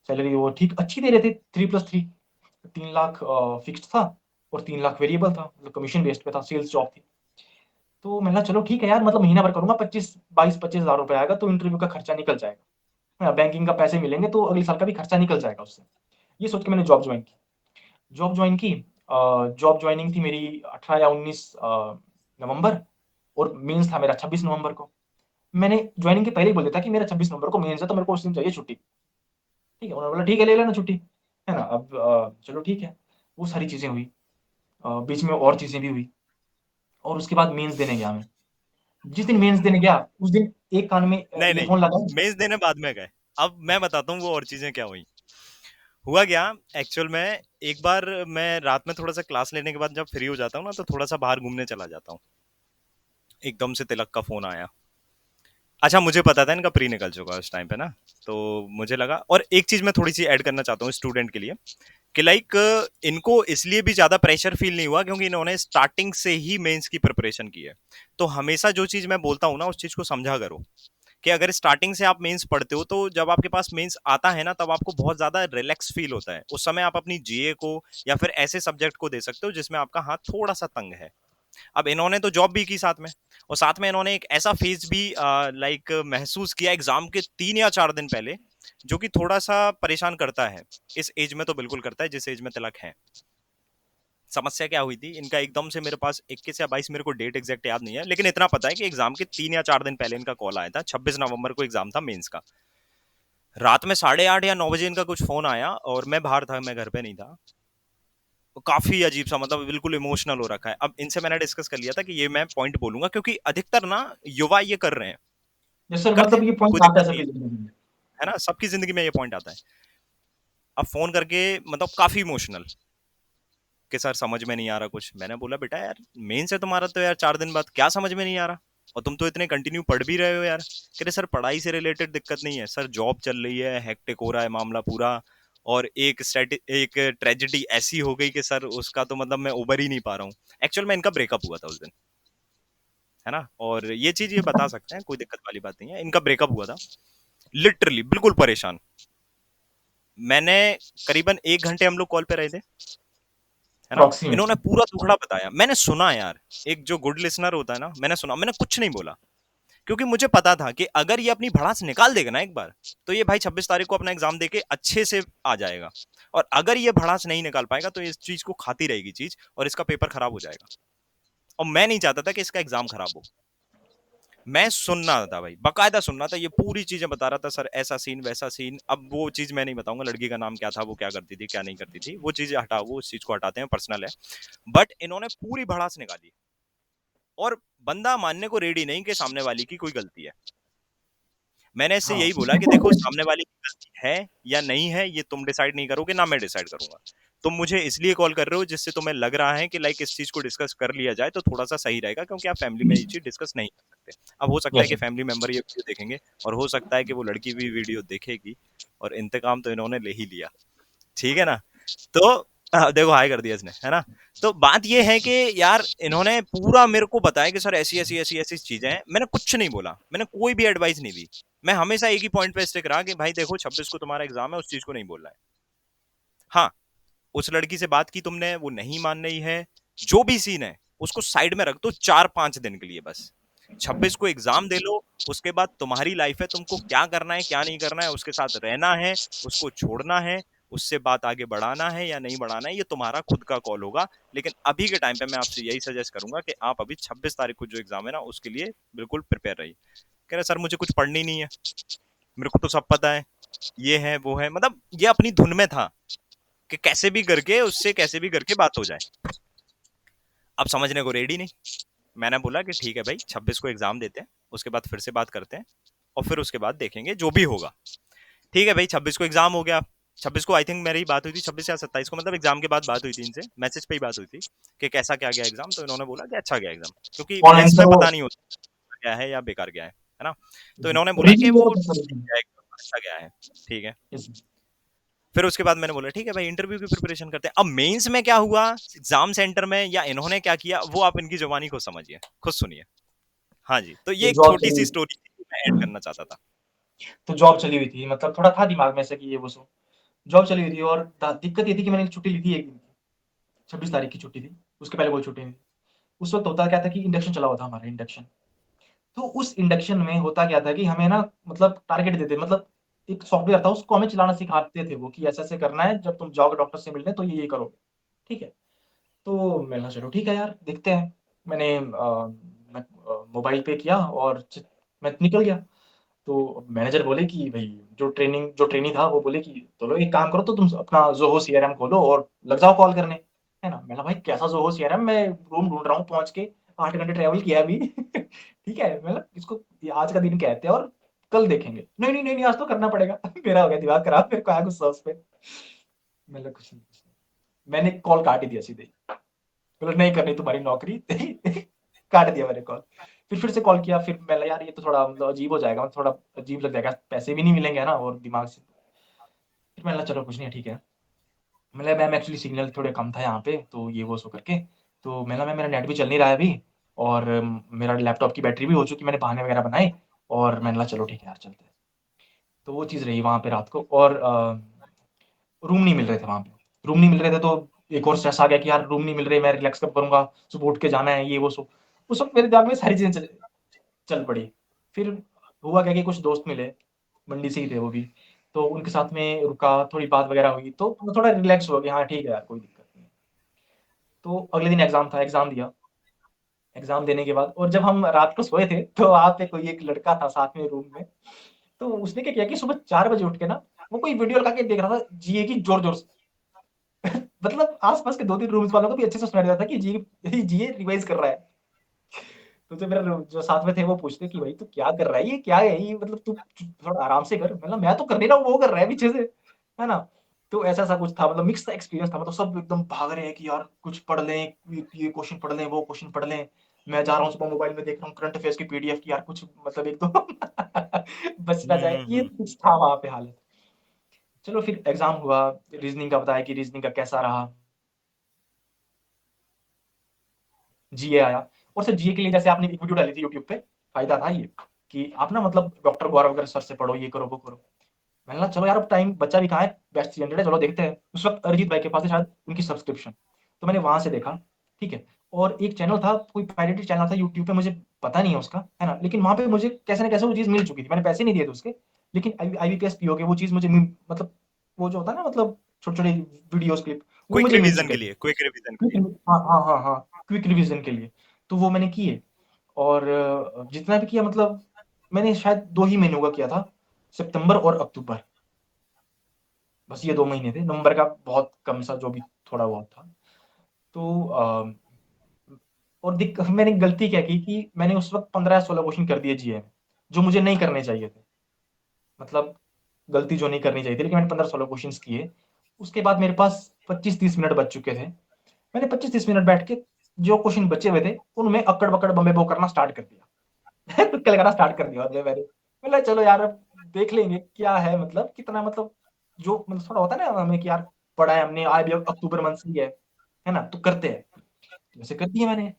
सैलरी वो ठीक अच्छी दे रहे थे, 3+3, 3 लाख फिक्स्ड था और 3 लाख वेरिएबल था, मतलब कमीशन बेस्ड पे था, सेल्स जॉब थी। तो मैंने कहा चलो ठीक है यार, मतलब महीना भर करूँगा, 25 हज़ार रुपए आएगा तो इंटरव्यू का खर्चा निकल जाएगा। हाँ, बैंकिंग का पैसे मिलेंगे तो अगले साल का भी खर्चा निकल जाएगा उससे। ये सोच के मैंने जॉब जॉइन की। जॉब जॉइन की जॉब जॉइनिंग थी मेरी 18 या 19 नवंबर, और मेंस था मेरा 26 नवंबर को। मैंने जॉइनिंग के पहले ही बोल दिया था कि मेरा 26 नवंबर को मेंस है, तो मेरे को उस दिन चाहिए छुट्टी। ठीक है, उन्होंने बोला ठीक है ले लेना छुट्टी, है ना? अब चलो ठीक है। वो सारी चीज़ें हुई। बीच में और चीज़ें भी हुई, और उसके बाद मेंस देने गया मैं। जिस दिन मेंस देने गया, उस दिन एक कान में नहीं नहीं, ईयरफ़ोन लगाए। मेंस देने बाद में गए। अब मैं बताता हूँ वो और चीजें क्या हुई। हुआ क्या, एक्चुअल में एक बार मैं रात में थोड़ा सा क्लास लेने के बाद जब फ्री हो जाता हूँ ना, तो थोड़ा सा बाहर घूमने चला जाता हूँ। एकदम से तिलक का फोन आया। अच्छा, मुझे पता था इनका प्री निकल चुका है उस टाइम पे ना, तो मुझे लगा। और एक चीज मैं थोड़ी सी ऐड करना चाहता हूँ स्टूडेंट के लिए, कि लाइक इनको इसलिए भी ज्यादा प्रेशर फील नहीं हुआ क्योंकि इन्होंने स्टार्टिंग से ही मेंस की प्रिपरेशन की है। तो हमेशा जो चीज मैं बोलता हूँ ना, उस चीज को समझा करो, कि अगर स्टार्टिंग से आप मेंस पढ़ते हो तो जब आपके पास मेंस आता है ना, तब आपको बहुत ज्यादा रिलैक्स फील होता है। उस समय आप अपनी जीए को या फिर ऐसे सब्जेक्ट को दे सकते हो जिसमें आपका हाथ थोड़ा सा तंग है। अब इन्होंने तो जॉब भी की साथ में, और साथ में इन्होंने एक ऐसा फेज भी लाइक महसूस किया एग्जाम के 3 या 4 दिन पहले, जो कि थोड़ा सा परेशान करता है। इस एज में तो बिल्कुल करता है जिस एज में तिलक है। समस्या क्या हुई थी इनका, एकदम से मेरे पास 21 या 22, मेरे को डेट एग्जैक्ट याद नहीं है, लेकिन इतना पता है कि एग्जाम के 3 या 4 दिन पहले इनका कॉल आया था। 26 नवंबर को एग्जाम था मेंस का। रात में 8:30 या 9 बजे इनका कुछ फोन आया, और मैं बाहर था, मैं घर पे नहीं था। काफी अजीब सा, मतलब बिल्कुल इमोशनल हो रखा है। अब इनसे मैंने डिस्कस कर लिया था कि ये मैं पॉइंट बोलूंगा, क्योंकि अधिकतर ना युवा ये कर रहे हैं। यस सर, करते मतलब हैं, ये पॉइंट कोई आता है दिक्कत नहीं सबकी है ज़िंदगी में। है ना, सबकी जिंदगी में ये पॉइंट आता है। अब फोन करके मतलब काफी इमोशनल, कि सर समझ में नहीं आ रहा कुछ। मैंने बोला बेटा यार, मेन से तुम्हारा तो यार 4 दिन बाद क्या समझ में नहीं आ रहा, और तुम तो इतने कंटिन्यू पढ़ भी रहे हो यार। कह रहे सर पढ़ाई से रिलेटेड दिक्कत नहीं है सर, जॉब चल रही है, हेक्टिक हो रहा है मामला पूरा, और एक ट्रेजेडी ऐसी हो गई कि सर उसका तो मतलब मैं उबर ही नहीं पा रहा हूँ। एक्चुअल में इनका ब्रेकअप हुआ था उस दिन, है ना, और ये चीज ये बता सकते हैं, कोई दिक्कत वाली बात नहीं है। इनका ब्रेकअप हुआ था, लिटरली बिल्कुल परेशान। मैंने करीबन 1 घंटे हम लोग कॉल पे रहे थे, है ना। अप्रॉक्सीमेट। इन्होंने पूरा दुखड़ा बताया, मैंने सुना यार। एक जो गुड लिसनर होता है ना, मैंने सुना, मैंने कुछ नहीं बोला, क्योंकि मुझे पता था कि अगर ये अपनी भड़ास निकाल देगा ना एक बार, तो ये भाई 26 तारीख को अपना एग्जाम देके अच्छे से आ जाएगा। और अगर ये भड़ास नहीं निकाल पाएगा तो इस चीज को खाती रहेगी चीज, और इसका पेपर खराब हो जाएगा। और मैं नहीं चाहता था कि इसका एग्जाम खराब हो। मैं सुनना था भाई, बकायदा सुनना था, ये पूरी चीजें बता रहा था, सर ऐसा सीन वैसा सीन। अब वो चीज मैं नहीं बताऊंगा, लड़की का नाम क्या था, वो क्या करती थी क्या नहीं करती थी, वो चीजें हटाओ, वो उस चीज को हटाते हैं, पर्सनल है। बट इन्होंने पूरी भड़ास निकाली, और बंदा मानने को रेडी नहीं कि सामने वाली की कोई गलती है। मैंने इससे हाँ। यही बोला कि देखो, सामने वाली की गलती है या नहीं है ये तुम डिसाइड नहीं करोगे, ना मैं डिसाइड करूंगा। तुम मुझे इसलिए कॉल कर रहे हो जिससे तुम्हें लग रहा है कि लाइक इस चीज को डिस्कस कर लिया जाए तो थोड़ा सा सही रहेगा, क्योंकि आप फैमिली में ये चीज डिस्कस नहीं कर सकते। अब हो सकता है यस। कि फैमिली मेंबर ये वीडियो देखेंगे, और हो सकता है कि वो लड़की भी वीडियो देखेगी, और इंतकाम तो इन्होंने ले ही लिया, ठीक है ना। तो देखो हाई कर दिया इसने, है ना। तो बात ये है कि यार इन्होंने पूरा मेरे को बताया कि सर ऐसी ऐसी ऐसी ऐसी चीजें हैं, मैंने कुछ नहीं बोला, मैंने कोई भी एडवाइस नहीं दी। मैं हमेशा एक ही पॉइंट पे स्टिक रहा कि भाई देखो 26 को तुम्हारा एग्जाम है, उस चीज को नहीं बोलना है। हाँ, उस लड़की से बात की तुमने, वो नहीं मान रही है, जो भी सीन है उसको साइड में रख दो 4-5 दिन के लिए बस। 26 को एग्जाम दे लो, उसके बाद तुम्हारी लाइफ है, तुमको क्या करना है क्या नहीं करना है, उसके साथ रहना है, उसको छोड़ना है, उससे बात आगे बढ़ाना है या नहीं बढ़ाना है, ये तुम्हारा खुद का कॉल होगा। लेकिन अभी के टाइम पे मैं आपसे यही सजेस्ट करूंगा कि आप अभी 26 तारीख को जो एग्जाम है ना, उसके लिए बिल्कुल प्रिपेयर रहिए। कह रहे सर मुझे कुछ पढ़नी नहीं है, मेरे को तो सब पता है, ये है वो है, मतलब ये अपनी धुन में था कि कैसे भी करके उससे कैसे भी करके बात हो जाए। अब समझने को रेडी नहीं। मैंने बोला कि ठीक है भाई, 26 को एग्जाम देते हैं, उसके बाद फिर से बात करते हैं, और फिर उसके बाद देखेंगे जो भी होगा। ठीक है भाई, 26 को एग्जाम हो गया। 26 को आई थिंक मेरी बात हुई थी, 26 या 27 को, मतलब एग्जाम के बाद बात हुई थी इनसे, मैसेज पे ही बात हुई थी कि कैसा क्या गया एग्जाम। तो इन्होंने बोला कि अच्छा गया एग्जाम, क्योंकि ऑनलाइन मेंस सर में वो पता नहीं होता क्या है या बेकार गया है ना। तो इन्होंने बोला कि रीजनिंग वो वगैरह था सर ठीक इसमें। गया एग्जाम, अच्छा गया है, ठीक है। यस। फिर उसके बाद मैंने बोला ठीक है भाई, इंटरव्यू की प्रिपरेशन करते हैं। अब मेंस में क्या हुआ एग्जाम सेंटर में, या इन्होंने क्या किया, वो आप इनकी जुबानी को समझिए, खुद सुनिए। हाँ जी, तो ये ये एक जॉब छोटी सी चली स्टोरी मैं ऐड करना चाहता था। तो जॉब चली हुई थी, मतलब थोड़ा था दिमाग में ऐसे कि ये वो सो जॉब चली हुई थी, और दिक्कत ये थी कि मैंने छुट्टी ली थी एक दिन की, 26 तारीख की छुट्टी थी, उसके पहले कोई छुट्टी नहीं थी। उस वक्त होता क्या था कि इंडक्शन चला हुआ था हमारा, इंडक्शन। तो उस इंडक्शन में होता क्या था कि हमें ना मतलब टारगेट देते, मतलब एक सॉफ्टवेयर था, उसको हमें चलाना सिखाते थे वो, कि ऐसे ऐसे करना है, जब तुम जाओगे डॉक्टर से मिलने तो ये करोगे, ठीक है। तो मैंने कहा चलो ठीक है यार, देखते हैं। मैंने मोबाइल पे किया और मैं निकल गया। तो मैनेजर बोले कि भाई, जो ट्रेनी था वो बोले कि चलो एक काम करो, तो तुम अपना जोहो सीआरएम खोलो और लग जाओ कॉल करने, है ना। मैंने कहा भाई कैसा जोहो सीआरएम, मैं रूम ढूंढ रहा हूँ पहुंच के, 8 घंटे ट्रेवल किया अभी। ठीक है, मतलब इसको ये आज का दिन कहते हैं और कल देखेंगे। नहीं नहीं नहीं नहीं, आज तो करना पड़ेगा। मेरा हो गया दिमाग खराब, मेरे को आया गुस्सा उस पे। मतलब कुछ नहीं, कुछ नहीं। मैंने कॉल काट ही दिया सीधे, बोला नहीं करनी तुम्हारी नौकरी। काट दिया मैंने कॉल। फिर से कॉल किया, फिर मैंने यार ये तो थोड़ा मतलब अजीब हो जाएगा, मतलब थोड़ा अजीब लग जाएगा, पैसे भी नहीं मिलेंगे, है ना, और दिमाग से। फिर मैंने चलो कुछ नहीं, ठीक है। मतलब मैम एक्चुअली सिग्नल थोड़े कम था यहाँ पे, तो ये वो सो करके। तो मैंने मैम मेरा नेट भी चल नहीं रहा है अभी, और मेरा लैपटॉप की बैटरी भी हो चुकी, मैंने बहाने वगैरह बनाए। और मैंने कहा चलो ठीक है यार, चलते हैं। तो वो चीज़ रही वहाँ पे रात को, और रूम नहीं मिल रहे थे वहाँ पे। रूम नहीं मिल रहे थे, तो एक और स्ट्रेस आ गया कि यार रूम नहीं मिल रहे, मैं रिलैक्स कब करूँगा, सुबह उठ के जाना है, ये वो सो। उस वक़्त मेरे दिमाग में सारी चीज़ें चल चल पड़ी। फिर हुआ क्या कि कुछ दोस्त मिले, मंडी से ही थे वो भी। तो उनके साथ में रुका, थोड़ी बात वगैरह हुई, तो मैं थोड़ा रिलैक्स हुआ कि हाँ, ठीक है यार, कोई दिक्कत नहीं है। तो अगले दिन एग्ज़ाम था, एग्ज़ाम दिया। एग्ज़ाम देने के बाद और जब हम रात को सोए थे, तो वहाँ पे कोई एक लड़का था साथ में रूम में। तो उसने क्या किया कि सुबह 4 बजे उठ के ना, वो कोई वीडियो लगा के देख रहा था जीए की ज़ोर-ज़ोर से। मतलब आस-पास के 2-3 रूम्स वालों को भी अच्छे से सुनाई देता था कि जीए रिवाइज़ कर रहा है। तो जो मेरा जो साथ में थे वो पूछते कि भाई तू क्या कर रहा है? ये क्या है? ये मतलब तू थोड़ा आराम से कर। मतलब मैं तो कर नहीं रहा हूँ, वो कर रहा है पीछे से, है ना? तो ऐसा-ऐसा कुछ था, मतलब मिक्स सा एक्सपीरियंस था। मतलब सब एकदम भाग रहे हैं कि यार कुछ पढ़ लें, ये क्वेश्चन पढ़ लें, वो क्वेश्चन पढ़ लें। मैं जा रहा हूँ सुबह मोबाइल में देख रहा हूँ करंट अफेयर्स की पीडीएफ की, यार कुछ मतलब एक तो बच ना जाए। ये हम्म। कुछ था वहाँ पे हालत। चलो फिर एग्ज़ाम हुआ, रीज़निंग का बताया कि रीज़निंग का कैसा रहा? जीए आया। और सर जीए के लिए जैसे आपने एक वीडियो डाली थी यूट्यूब पे, फ़ायदा था ये, कि आप ना मतलब डॉक्टर गौरव वगैरह सर से पढ़ो, ये करो, वो करो। मैंने कहा चलो यार, अब टाइम बचा भी कहाँ है, बेस्ट 300 है, चलो देखते हैं। उस वक़्त अरिजीत भाई के पास है शायद उनकी सब्सक्रिप्शन, तो मैंने वहाँ से देखा, ठीक है। और एक चैनल था, कोई पायरेटेड चैनल था यूट्यूब पे, मुझे पता नहीं है उसका, है ना? लेकिन वहाँ पे मुझे कैसे न कैसे वो चीज़ मिल चुकी थी, मैंने पैसे नहीं दिए थे उसके, लेकिन आईबीपीएस, पीओके वो चीज़ मुझे मतलब वो जो होता है ना, मतलब छोटे-छोटे वीडियोज़ क्लिप, वो क्विक मुझे मिल रिवीजन चुके के थे। लिए, क्विक रिवीजन के क्विक लिए। हाँ, हाँ, हाँ, हाँ, क्विक रिवीजन के लिए। तो वो मैंने किए, और जितना भी किया मतलब मैंने शायद 2 ही महीनों का किया था, सितंबर और अक्टूबर। बस ये 2 महीने थे, नवंबर का बहुत कम सा जो भी थोड़ा बहुत था। तो और मैंने गलती क्या की कि मैंने उस वक़्त 15 या 16 क्वेश्चन कर दिए जीए में, जो मुझे नहीं करने चाहिए थे। मतलब गलती जो नहीं करनी चाहिए थी, लेकिन मैंने 15-16 क्वेश्चन्स किए। उसके बाद मेरे पास 25-30 मिनट बच चुके थे। मैंने 25-30 मिनट बैठ के जो क्वेश्चन बचे हुए थे, उनमें अक्कड़-बक्कड़ बम्बे-बो करना स्टार्ट कर दिया। तुक्के लगाना स्टार्ट कर दिया मतलब मैंने। बोला चलो यार अब देख लेंगे क्या है मतलब कितना मतलब जो मतलब थोड़ा होता है ना हमें कि यार पढ़ा है हमने आज भी अक्टूबर मंथ से ही है ना? तो करते हैं। तो वैसे कर दिए मैंने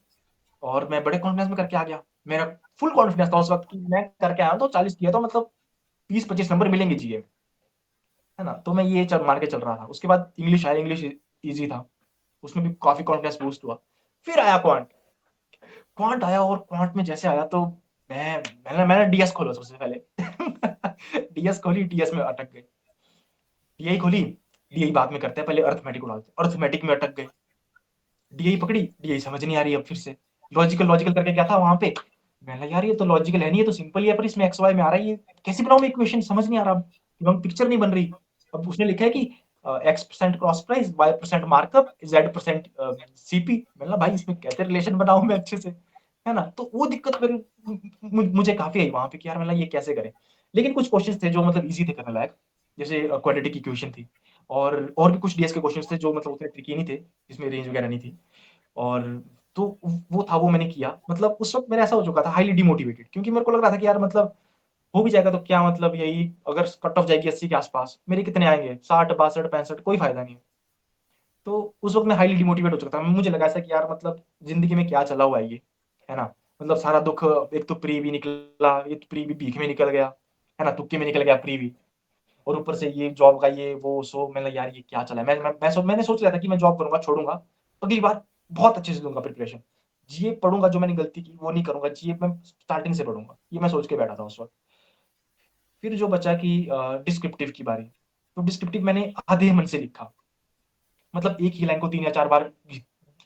और मैं बड़े कॉन्फिडेंस में करके आ गया। मेरा फुल कॉन्फिडेंस था उस वक़्त कि मैं करके आया हूँ तो 40 किया तो मतलब 20-25 नंबर मिलेंगे जीए में, है ना? तो मैं ये चल मान के चल रहा था। उसके बाद इंग्लिश आया, इंग्लिश ईज़ी था। उसमें भी काफ़ी कॉन्फिडेंस बूस्ट हुआ। फिर आया क्वांट। क्वांट आया और क्वांट में जैसे आया तो मैंने डीएस खोला सबसे पहले। डीएस खोली, डीएस में अटक गए। डीआई खोली, डीआई बाद में करते हैं, पहले अरिथमेटिक उड़ाते हैं। अरिथमेटिक में अटक गए। डीआई पकड़ी, डीआई समझ नहीं आ रही अब फिर से। लॉजिकल लॉजिकल करके क्या था वहाँ पे? मैंने कहा यार ये तो लॉजिकल है नहीं, ये तो सिंपल ही है पर इसमें एक्स वाई में आ रहा है ये कैसे बनाऊँ मैं इक्वेशन समझ नहीं आ रहा। अब पिक्चर नहीं बन रही। अब उसने लिखा है कि x% cross price, y% markup, z% CP. मैंने कहा भाई इसमें कैसे रिलेशन बनाऊँ मैं अच्छे से, है ना? तो वो दिक्कत मेरे मुझे काफ़ी आई वहाँ पे कि यार मतलब ये कैसे करें? लेकिन कुछ क्वेश्चन्स थे जो मतलब ईज़ी थे करने लायक, जैसे क्वाड्रेटिक इक्वेशन थी और भी कुछ डीएस के क्वेश्चन्स थे जो मतलब उतने ट्रिकी नहीं थे, जिसमें रेंज वगैरह नहीं थी। और तो वो था वो मैंने किया। मतलब उस वक़्त मेरा ऐसा हो चुका था हाइली डिमोटिवेटेड क्योंकि मेरे को लग रहा था कि यार मतलब हो भी जाएगा तो क्या मतलब यही अगर कट ऑफ जाएगी 80 के आस-पास, मेरे कितने आएँगे? 60, 62, 65 कोई फ़ायदा नहीं है। तो उस वक़्त मैं हाइली डिमोटिवेट हो चुका था। मुझे लगा ऐसा कि यार मतलब ज़िंदगी में क्या चला हुआ है ये, है ना? मतलब सारा दुःख एक तो प्री भी निकला, एक प्री भी भीख में निकल गया, है ना? तुक्के में निकल गया प्री भी और ऊपर से ये जॉब का ये वो सो मैंने यार ये क्या चला है? मैंने सोच लिया था कि मैं जॉब करूँगा, छोड़ूँगा, अगली बार बहुत अच्छे से दूँगा प्रिपरेशन। जीए पढ़ूँगा जो मैंने गलती की वो नहीं करूँगा, जीए मैं स्टार्टिंग से पढ़ूँगा। ये मैं सोच के बैठा था उस वक़्त। फिर जो बचा कि डिस्क्रिप्टिव की बारी, तो डिस्क्रिप्टिव मैंने आधे मन से लिखा। मतलब एक ही लाइन को 3 या 4 बार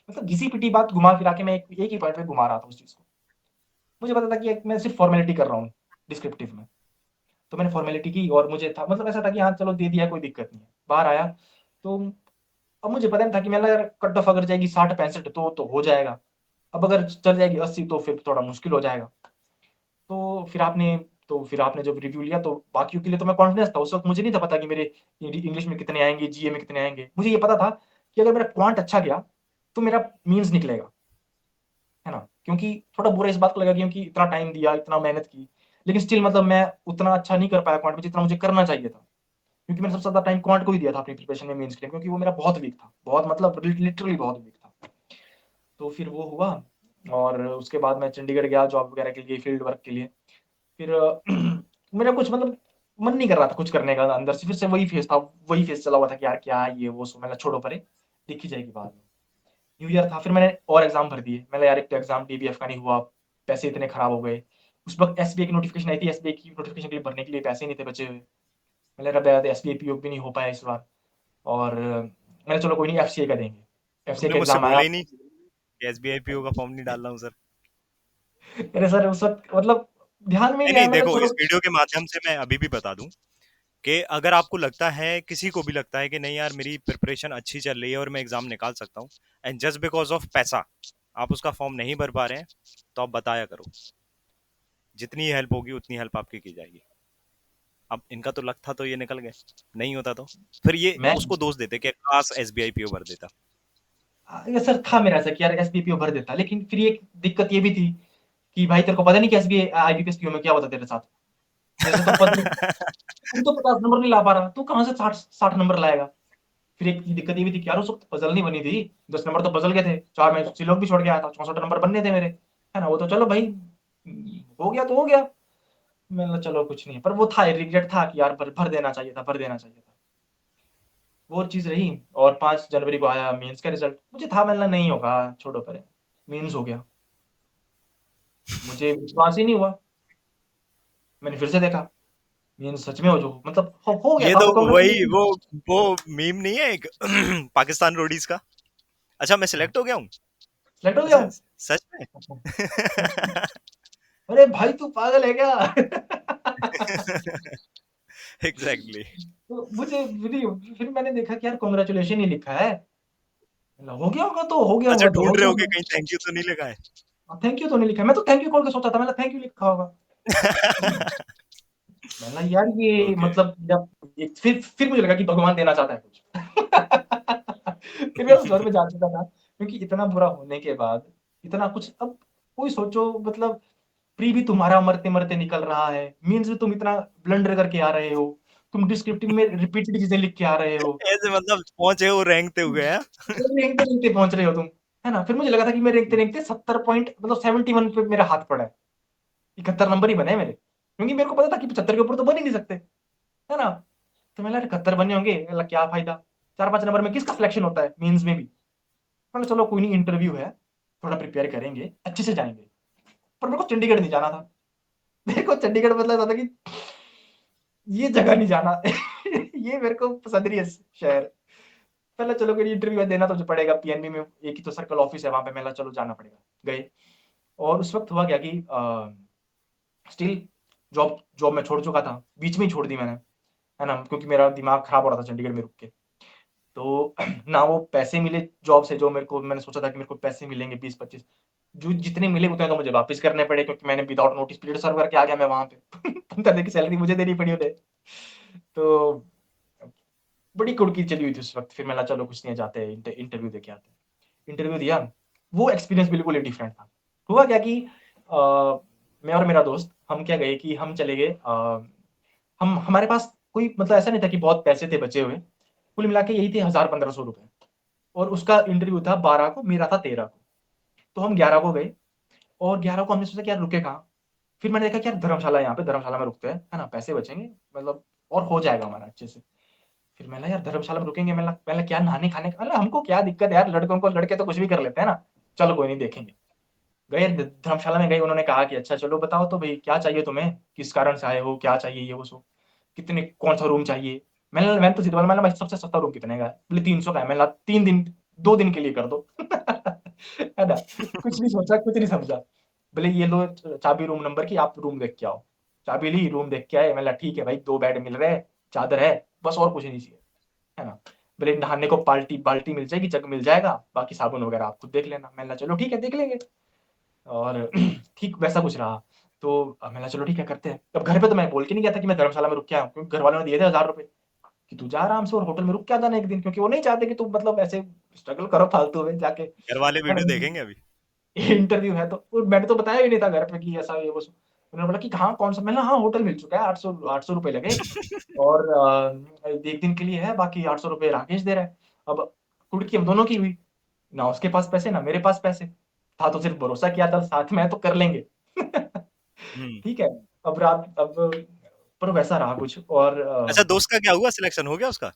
मतलब घिसी-पिटी बात घुमा-फिरा के मैं एक ही पॉइंट पे घुमा रहा था उस चीज़ को। मुझे पता था कि एक मैं सिर्फ़ फ़ॉर्मेलिटी कर रहा हूँ डिस्क्रिप्टिव में। तो मैंने फ़ॉर्मेलिटी की और मुझे था मतलब ऐसा था कि हाँ, चलो दे दिया कोई दिक्कत नहीं है। बाहर आया तो अब मुझे पता नहीं था कि मैं यार कट ऑफ अगर जाएगी 60-65 तो हो जाएगा। अब अगर चल जाएगी 80 तो फिर थोड़ा मुश्किल हो जाएगा। तो फिर आपने जब रिव्यू लिया तो बाकियों के लिए तो मैं कॉन्फिडेंस था। उस वक़्त मुझे नहीं था पता कि मेरे इंग्लिश में कितने आएँगे, जीए में कितने आएँगे। मुझे ये पता था कि अगर मेरा क्वांट अच्छा गया, तो मेरा मीन्स निकलेगा, है ना? क्योंकि थोड़ा बुरा इस बात को लगा क्योंकि इतना टाइम दिया, इतना मेहनत की, लेकिन स्टिल मतलब मैं उतना अच्छा नहीं कर पाया क्वांट में जितना मुझे करना चाहिए था। क्योंकि मैंने सबसे ज़्यादा टाइम क्वांट को ही दिया था अपनी प्रिपरेशन में मेंस के लिए क्योंकि वो मेरा बहुत वीक था। बहुत मतलब लिटरली बहुत वीक था। तो फिर वो हुआ और उसके बाद मैं चंडीगढ़ गया जॉब वगैरह के लिए, फील्ड वर्क के लिए। फिर मेरा कुछ मतलब मन नहीं कर रहा था कुछ करने का अंदर से, फिर से वही फेज़ था, वही फेज़ चला हुआ था कि यार क्या ये वो सो मैंने छोड़ो परे, देखी जाएगी बाद में। न्यू ईयर था, फिर मैंने और एग्ज़ाम भर दिए। मैंने यार एक तो एग्ज़ाम डीबीएफ का नहीं हुआ, पैसे इतने खराब हो गए। उस वक़्त एसबीआई की नोटिफ़िकेशन आई थी, एसबीआई की नोटिफ़िकेशन के लिए भरने के लिए पैसे नहीं थे बचे हुए। मैंने कहा यार एसबीआई पीओ भी नहीं हो पाया इस बार और मैंने चलो कोई नहीं एफसीए का देंगे। एफसीए तुमने का मुझसे एग्ज़ाम आया। बोला ही नहीं कि एसबीआई पीओ का फॉर्म नहीं डाल रहा हूँ सर। अरे सर उस वक़्त मतलब ध्यान में ही नहीं नहीं आया नहीं, मैंने देखो चलो इस वीडियो के माध्यम से मैं अभी भी बता दूं कि अगर आपको लगता है, किसी को भी लगता है कि नहीं यार मेरी प्रिपरेशन अच्छी चल रही है और मैं एग्जाम निकाल सकता हूँ, एंड जस्ट बिकॉज ऑफ पैसा आप उसका फॉर्म नहीं भर पा रहे हैं, तो आप बताया करो। जितनी हेल्प होगी उतनी हेल्प आपकी की जाएगी। अब इनका तो लक था तो ये निकल गए, नहीं होता तो फिर ये मैं उसको दोष देते कि काश एसबीआई पीओ भर देता। ये सर था मेरा ऐसा कि यार एसपीपीओ भर देता लेकिन फिर एक दिक्कत ये भी थी कि भाई तेरे को पता नहीं कि एसबीआई आईबीपीएस पीओ में क्या होता तेरे साथ तेरे से तो तू तो 50 नंबर नहीं ला पा रहा तू कहाँ से 60 नंबर लाएगा। फिर एक दिक्कत ये भी थी कि यार उस वक्त पजल नहीं बनी थी 10 नंबर तो पजल के थे 4 में सिलोक भी छोड़ के आया था 64 नंबर बनने थे मेरे, है ना? वो तो चलो भाई हो गया तो हो गया। मैंने कहा चलो कुछ नहीं पर वो था रिग्रेट था कि यार भर देना चाहिए था भर देना चाहिए था। वो चीज़ रही और 5 जनवरी को आया मेंस का रिजल्ट मुझे था मैंने कहा नहीं होगा छोड़ो परे मेंस हो गया। मुझे विश्वास ही नहीं हुआ। मैंने फिर से देखा मीन्स सच में हो जो मतलब हो गया ये था तो और वही कांग्रेचुलेशन। वो मीम नहीं है एक पाकिस्तान रोडीज का। अच्छा मैं सिलेक्ट हो गया हूँ। सेलेक्ट हो गया अच्छा, हूँ। सच में? अरे भाई तू पागल है क्या? एग्ज़ैक्टली। तो मुझे फिर मैंने देखा कि यार कांग्रेचुलेशन ही लिखा है। हो गया होगा तो हो गया अच्छा, होगा तो हो ढूँढ रहे गया हो कि होगा। कहीं थैंक यू तो नहीं लिखा है? थैंक यू तो नहीं लिखा, मैं तो थैंक यू खोल के सोचा था, मैंने थैंक यू लिखा होगा। मैंने यार ये ओके। मतलब जब फिर मुझे लगा कि भगवान देना चाहता है कुछ। फिर मैं उस दौर में जा चुका था, क्योंकि इतना बुरा होने के बाद इतना कुछ, अब कोई सोचो मतलब प्री भी तुम्हारा मरते-मरते निकल रहा है, मेंस में तुम इतना ब्लंडर करके आ रहे हो, तुम डिस्क्रिप्टिव में रिपीटेड चीज़ें लिख के आ रहे हो। ऐसे मतलब पहुँचे हो रेंगते हुए, हैं? रेंगते-रेंगते पहुँच रहे हो तुम, है ना? फिर मुझे लगा था कि मैं रेंगते-रेंगते 70 पॉइंट मतलब 71 पे मेरा हाथ पड़ा है। 71 नंबर ही बने हैं मेरे, क्योंकि मेरे को पता था कि 75 के ऊपर तो बन ही नहीं सकते, है ना? तो मैंने 71 बने होंगे, मैंने क्या फ़ायदा? 4-5 नंबर में किसका सिलेक्शन होता है मेंस में भी? मैंने चलो कोई नहीं, इंटरव्यू है, थोड़ा प्रिपेयर करेंगे, अच्छे से जाएँगे। पर मेरे को चंडीगढ़ नहीं जाना था। मेरे को चंडीगढ़ मतलब था कि ये जगह नहीं जाना। ये मेरे को पसंद नहीं है शहर। पहले चलो कोई इंटरव्यू देना तो जो पड़ेगा, पीएनबी में एक ही तो सर्कल ऑफिस है वहाँ पे, मैंने चलो जाना पड़ेगा। गए, और उस वक़्त हुआ क्या कि स्टिल जॉब जॉब मैं छोड़ चुका था। बीच में ही छोड़ दी मैंने, है ना? क्योंकि मेरा दिमाग खराब हो रहा था चंडीगढ़ में रुक के। तो ना वो पैसे मिले जॉब से, जो मेरे को मैंने सोचा था कि मेरे को पैसे मिलेंगे 20-25, जो जितने मिले उतने तो मुझे वापस करने पड़े, क्योंकि मैंने विदाउट नोटिस पीरियड सर्व करके आ गया मैं वहाँ पे। 15 दिन की सैलरी मुझे देनी पड़ी उन्हें। तो बड़ी कुड़की चली हुई थी उस वक़्त, फिर मैंने कहा चलो कुछ नहीं है, जाते हैं इंटरव्यू देके आते हैं। इंटरव्यू दिया, वो एक्सपीरियंस बिल्कुल ही डिफरेंट था। हुआ क्या कि मैं और मेरा दोस्त हम क्या गए कि हम चले गए, हम हमारे पास कोई मतलब ऐसा नहीं था कि बहुत पैसे थे बचे हुए, कुल मिला के यही थे 1000-1500 रुपए, और उसका इंटरव्यू था 12 को, मेरा था 13 को। तो हम 11 को गए, और 11 को हमने सोचा कि यार रुके कहाँ? फिर मैंने देखा कि यार धर्मशाला है यहाँ पे, धर्मशाला में रुकते हैं, है ना? पैसे बचेंगे मतलब, और हो जाएगा हमारा अच्छे से। फिर मैंने यार धर्मशाला में रुकेंगे, मैंने क्या नहाने खाने का, हमको क्या दिक्कत है यार, लड़कों को, लड़के तो कुछ भी कर लेते हैं ना, चलो कोई नहीं देखेंगे। गए धर्मशाला में गए, उन्होंने कहा कि अच्छा चलो बताओ तो भाई क्या चाहिए तुम्हें, किस कारण से आए हो, क्या चाहिए, ये वो सो, कितने, कौन सा रूम चाहिए। मैंने तो सीधे बोला, मैंने भाई सबसे सस्ता रूम कितने का है? बोले 300 का है। मैंने कहा 3 दिन, 2 दिन के लिए कर दो। है ना? कुछ नहीं सोचा, कुछ नहीं समझा। बोले ये लो चाबी रूम नंबर की, आप रूम देख के आओ। चाबी ली, रूम देख के आए। मैंने कहा ठीक है भाई, 2 बेड मिल रहे हैं, चादर है, बस और कुछ नहीं चाहिए, है ना? बोले नहाने को बाल्टी बाल्टी मिल जाएगी, जग मिल जाएगा, बाकी साबुन वगैरह आप खुद देख लेना। मैंने कहा चलो ठीक है, देख लेंगे। और ठीक वैसा कुछ रहा। तो मैंने कहा चलो ठीक है, करते हैं। अब घर पे तो मैं बोल के नहीं गया था कि मैं धर्मशाला में रुक के आया हूँ, क्योंकि घर वालों ने दिए थे 1000 रुपए कि तू जा आराम से और होटल में रुक के आ जाना एक दिन, क्योंकि वो नहीं चाहते कि तुम मतलब ऐसे स्ट्रगल करो फालतू में जाके, घर वाले है ना? वीडियो देखेंगे अभी? इंटरव्यू है तो, और मैंने तो बताया भी नहीं था घर पे कि ऐसा ये वो उन्होंने बोला कि हाँ कौन सा, मैंने हाँ होटल मिल चुका है, 800 रुपए लगे, और एक दिन के लिए है, बाकी 800 रुपए राकेश दे रहा है। अब कुड़की हम दोनों की हुई, ना उसके पास पैसे ना मेरे पास पैसे, था तो सिर्फ भरोसा किया था साथ में है तो कर लेंगे। हुँ। ठीक है। अब रात अब पर वैसा रहा कुछ, और अच्छा, दोस्त का क्या हुआ, सिलेक्शन हो गया उसका?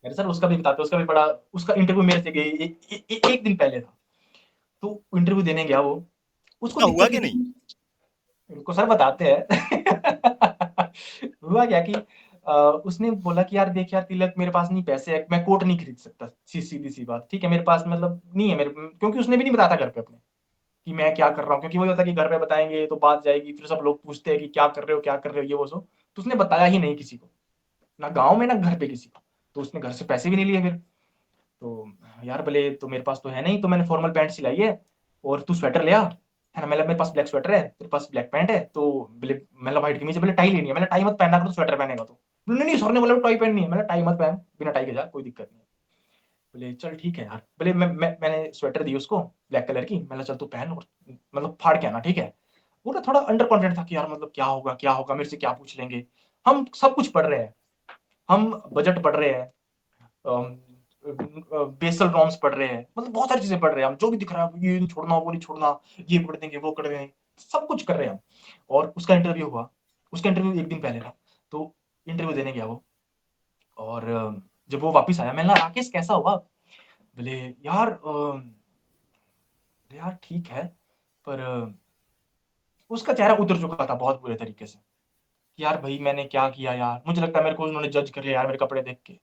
मेरे सर उसका भी बताते, उसका भी बड़ा, उसका इंटरव्यू मेरे से गई एक दिन पहले था। तो इंटरव्यू देने गया वो, उसको उसका हुआ दिक्कत ये कि थी नहीं? कि उनको सर बताते हैं। हुआ क्या कि उसने बोला कि यार देख यार तिलक, मेरे पास नहीं पैसे है, मैं कोट नहीं खरीद सकता, सीधी सी बात, ठीक है, मेरे पास मतलब नहीं है मेरे, क्योंकि उसने भी नहीं बताया था घर पे अपने कि मैं क्या कर रहा हूँ, क्योंकि वही होता है कि घर पे बताएंगे तो बात जाएगी, फिर सब लोग पूछते हैं कि क्या कर रहे हो, क्या कर रहे हो, ये वो सो। तो उसने बताया ही नहीं किसी को, ना गाँव में ना घर पे किसी को। तो उसने घर से पैसे भी नहीं लिए फिर। तो यार बोले तो मेरे पास तो है नहीं, तो मैंने फॉर्मल पैंट सिलाई है, और तू स्वेटर ले आ, है ना? मेरे पास ब्लैक स्वेटर है, तेरे पास ब्लैक पैंट है, तो बोले मैंने व्हाइट कमीज है, बोले टाई लेनी है, मैंने टाई मत पहनना, अगर तो स्वेटर पहनेगा तो। बोले नहीं नहीं, सर ने बोला टाई पहननी है, मैंने टाई मत पहन, बिना टाई के जा, कोई दिक्कत नहीं है। बोले चल ठीक है यार, बोले मैंने स्वेटर दी उसको ब्लैक कलर की, मैंने चल तू पहन और मतलब फाड़ के आना, ठीक है? वो ना थोड़ा अंडर कॉन्फिडेंट था कि यार मतलब क्या होगा, मेरे से क्या पूछ लेंगे। हम सब कुछ पढ़ रहे हैं, हम बजट पढ़ रहे हैं, बेसल नॉर्म्स पढ़ रहे हैं, मतलब बहुत सारी चीजें पढ़ रहे हैं हम, जो भी दिख रहा है ये नहीं छोड़ना, वो नहीं छोड़ना, ये पढ़ देंगे, वो कर देंगे, सब कुछ कर रहे हैं हम। और उसका इंटरव्यू हुआ, उसका इंटरव्यू एक दिन पहले था। तो इंटरव्यू देने गया वो, और जब वो वापस आया, मैंने कहा राकेश कैसा हुआ? बोले यार यार ठीक है, पर उसका चेहरा उतर चुका था बहुत बुरे तरीके से, कि यार भाई मैंने क्या किया यार, मुझे लगता है मेरे को उन्होंने जज कर लिया यार मेरे कपड़े देख के।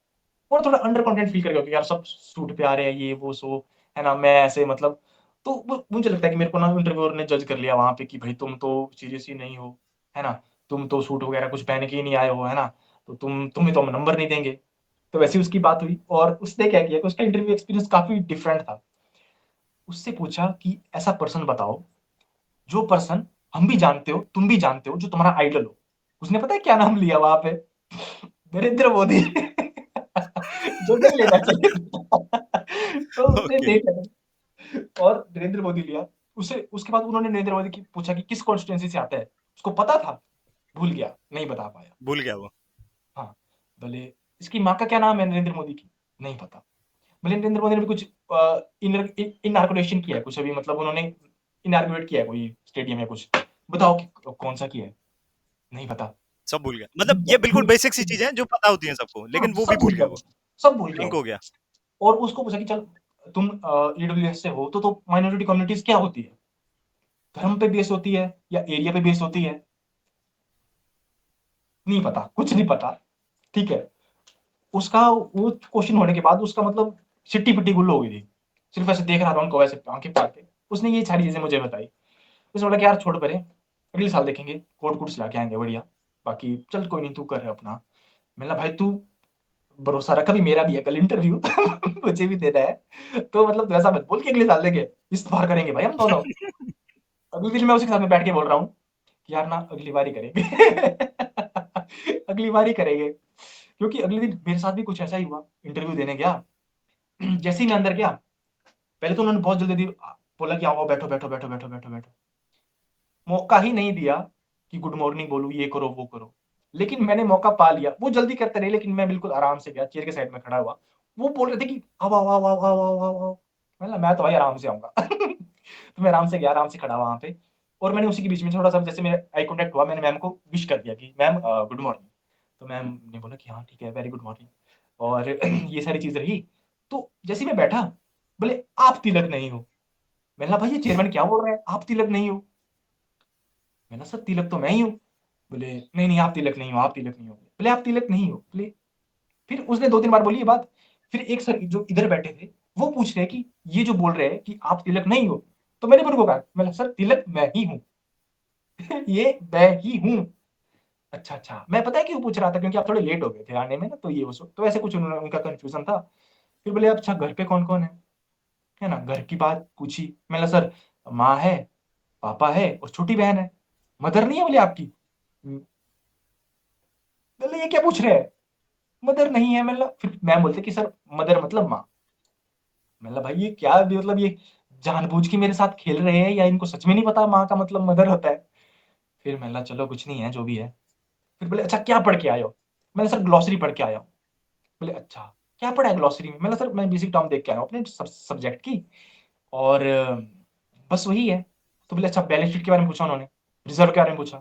और थोड़ा अंडर कॉन्फिडेंट फील कर गया कि यार सब सूट पे आ रहे हैं, ये वो सो, है ना? मैं ऐसे मतलब तो वो मुझे लगता है कि मेरे को ना इंटरव्यूअर ने जज कर लिया वहाँ पे कि भाई तुम तो सीरियस ही नहीं हो, है ना? तुम तो सूट वगैरह कुछ पहन के ही नहीं आए हो, है ना? तो तुम्हें तो हम नंबर नहीं देंगे। तो वैसे उसकी बात हुई और उसने क्या किया कि उसका इंटरव्यू एक्सपीरियंस काफ़ी डिफरेंट था। उससे पूछा कि ऐसा पर्सन बताओ, जो पर्सन हम भी जानते हो, तुम भी जानते हो, जो तुम्हारा आइडल हो। उसने पता है क्या नाम लिया वहाँ पे? नरेंद्र मोदी। जो नहीं लेना चाहिए था। तो उसने ओके। नहीं लिया और नरेंद्र मोदी लिया। उसे उसके बाद उन्होंने नरेंद्र मोदी की पूछा कि किस कॉन्स्टिट्यूएंसी से आता है? उसको पता था, भूल गया, नहीं बता पाया। भूल गया वो। हाँ, बोले इसकी माँ का क्या नाम है नरेंद्र मोदी की? नहीं पता। बोले नरेंद्र मोदी ने भी कुछ इनॉर्गुलेशन किया है कुछ अभी मतलब उन्होंने इनॉर्गुलेट किया है कोई स्टेडियम या कुछ। बताओ कि कौन सा किया है? नहीं पता। सब भूल गया, मतलब ये बिल्कुल बेसिक सी भूल चीजें हैं जो पता होती हैं सबको, हाँ, लेकिन वो भी सब भूल भूल गया गया वो। वो, सब भूल गया ब्लैंक वो। हो गया। और उसको पूछा कि चल तुम ईडब्ल्यूएस से हो तो माइनॉरिटी कम्युनिटीज क्या होती है? धर्म पे बेस होती है या एरिया पे बेस होती है? नहीं पता, कुछ नहीं पता। ठीक है। उसका वो क्वेश्चन होने के बाद उसका मतलब सिट्टी पिट्टी गुल्लो हो गई थी। सिर्फ ऐसे देख रहा था उनको वैसे आंखें फाड़ के। उसने ये सारी चीजें मुझे बताई। उसने बोला कि यार छोड़ परे, अगले साल देखेंगे, कोट कुट सिला के आएंगे बढ़िया। बाकी चल कोई नहीं तू कर अपना। मैंने बोला भाई तू भरोसा रख, अभी मेरा भी है कल इंटरव्यू। मुझे भी देना है। तो मतलब तू ऐसा मत बोल कि अगले साल देंगे, इस बार करेंगे भाई हम दोनों। अगले दिन मैं उसके साथ में बैठ के बोल रहा हूँ कि यार ना अगली बार ही करेंगे। अगली बार ही करेंगे। क्योंकि अगले दिन मेरे साथ भी कुछ ऐसा ही हुआ। इंटरव्यू देने गया। जैसे ही मैं अंदर गया, पहले तो उन्होंने बहुत जल्दी दी बोला कि आओ बैठो बैठो बैठो बैठो बैठो बैठो। मौका ही नहीं दिया कि गुड मॉर्निंग बोलूं, ये करो वो करो। लेकिन मैंने मौका पा लिया। वो जल्दी करते रहे लेकिन मैं बिल्कुल आराम से गया, चेयर के साइड में खड़ा हुआ। वो बोल रहे थे कि आओ आओ आओ आओ आओ आओ आओ आओ। मैं तो भाई आराम से आऊंगा। तो मैं आराम से गया, आराम से खड़ा वहां पे। और मैंने उसी के बीच में थोड़ा सा जैसे मेरे आई कॉन्टेक्ट हुआ, मैंने मैम को विश कर दिया कि मैम गुड मॉर्निंग। तो मैम ने बोला कि हाँ ठीक है, वेरी गुड मॉर्निंग। और ये सारी चीज रही। तो जैसे ही मैं बैठा, बोले आप तिलक नहीं हो। मैंने कहा भाई ये चेयरमैन क्या बोल रहे हैं, आप तिलक नहीं हो? मैंने कहा सर तिलक तो मैं ही हूँ। बोले नहीं नहीं आप तिलक नहीं हो, आप तिलक नहीं हो। बोले आप तिलक नहीं हो। बोले फिर उसने दो तीन बार बोली ये बात। फिर एक सर जो इधर बैठे थे, वो पूछ रहे हैं कि ये जो बोल रहे हैं कि आप तिलक नहीं हो। तो मैंने उनको कहा, मैंने सर तिलक मैं ही हूँ। ये मैं ही हूँ। अच्छा अच्छा, मैं पता है क्यों पूछ रहा था, क्योंकि आप थोड़े लेट हो गए थे आने में ना, तो ये वो तो ऐसे कुछ उन्होंने उनका कंफ्यूजन था। फिर बोले अच्छा घर पे कौन कौन है ना, घर की बात पूछी। मैंने सर माँ है, पापा है और छोटी बहन है। मदर नहीं है बोले आपकी? बोले ये क्या पूछ रहे हैं, मदर नहीं है। मतलब फिर मैम बोलते कि सर मदर मतलब माँ। मतलब भाई ये क्या मतलब ये जानबूझ के मेरे साथ खेल रहे हैं या इनको सच में नहीं पता माँ का मतलब मदर होता है? फिर मैंने बोला चलो कुछ नहीं है जो भी है। फिर बोले अच्छा क्या पढ़ के आए हो? मैंने सर ग्लॉसरी पढ़ के आया हूँ। बोले अच्छा क्या पढ़ा है ग्लॉसरी में? मैंने सर मैं बेसिक टर्म देख के आया हूँ अपने सब्जेक्ट की। और बस वही है। तो बोले अच्छा बैलेंस शीट के बारे में पूछा उन्होंने, रिजर्व के बारे में पूछा।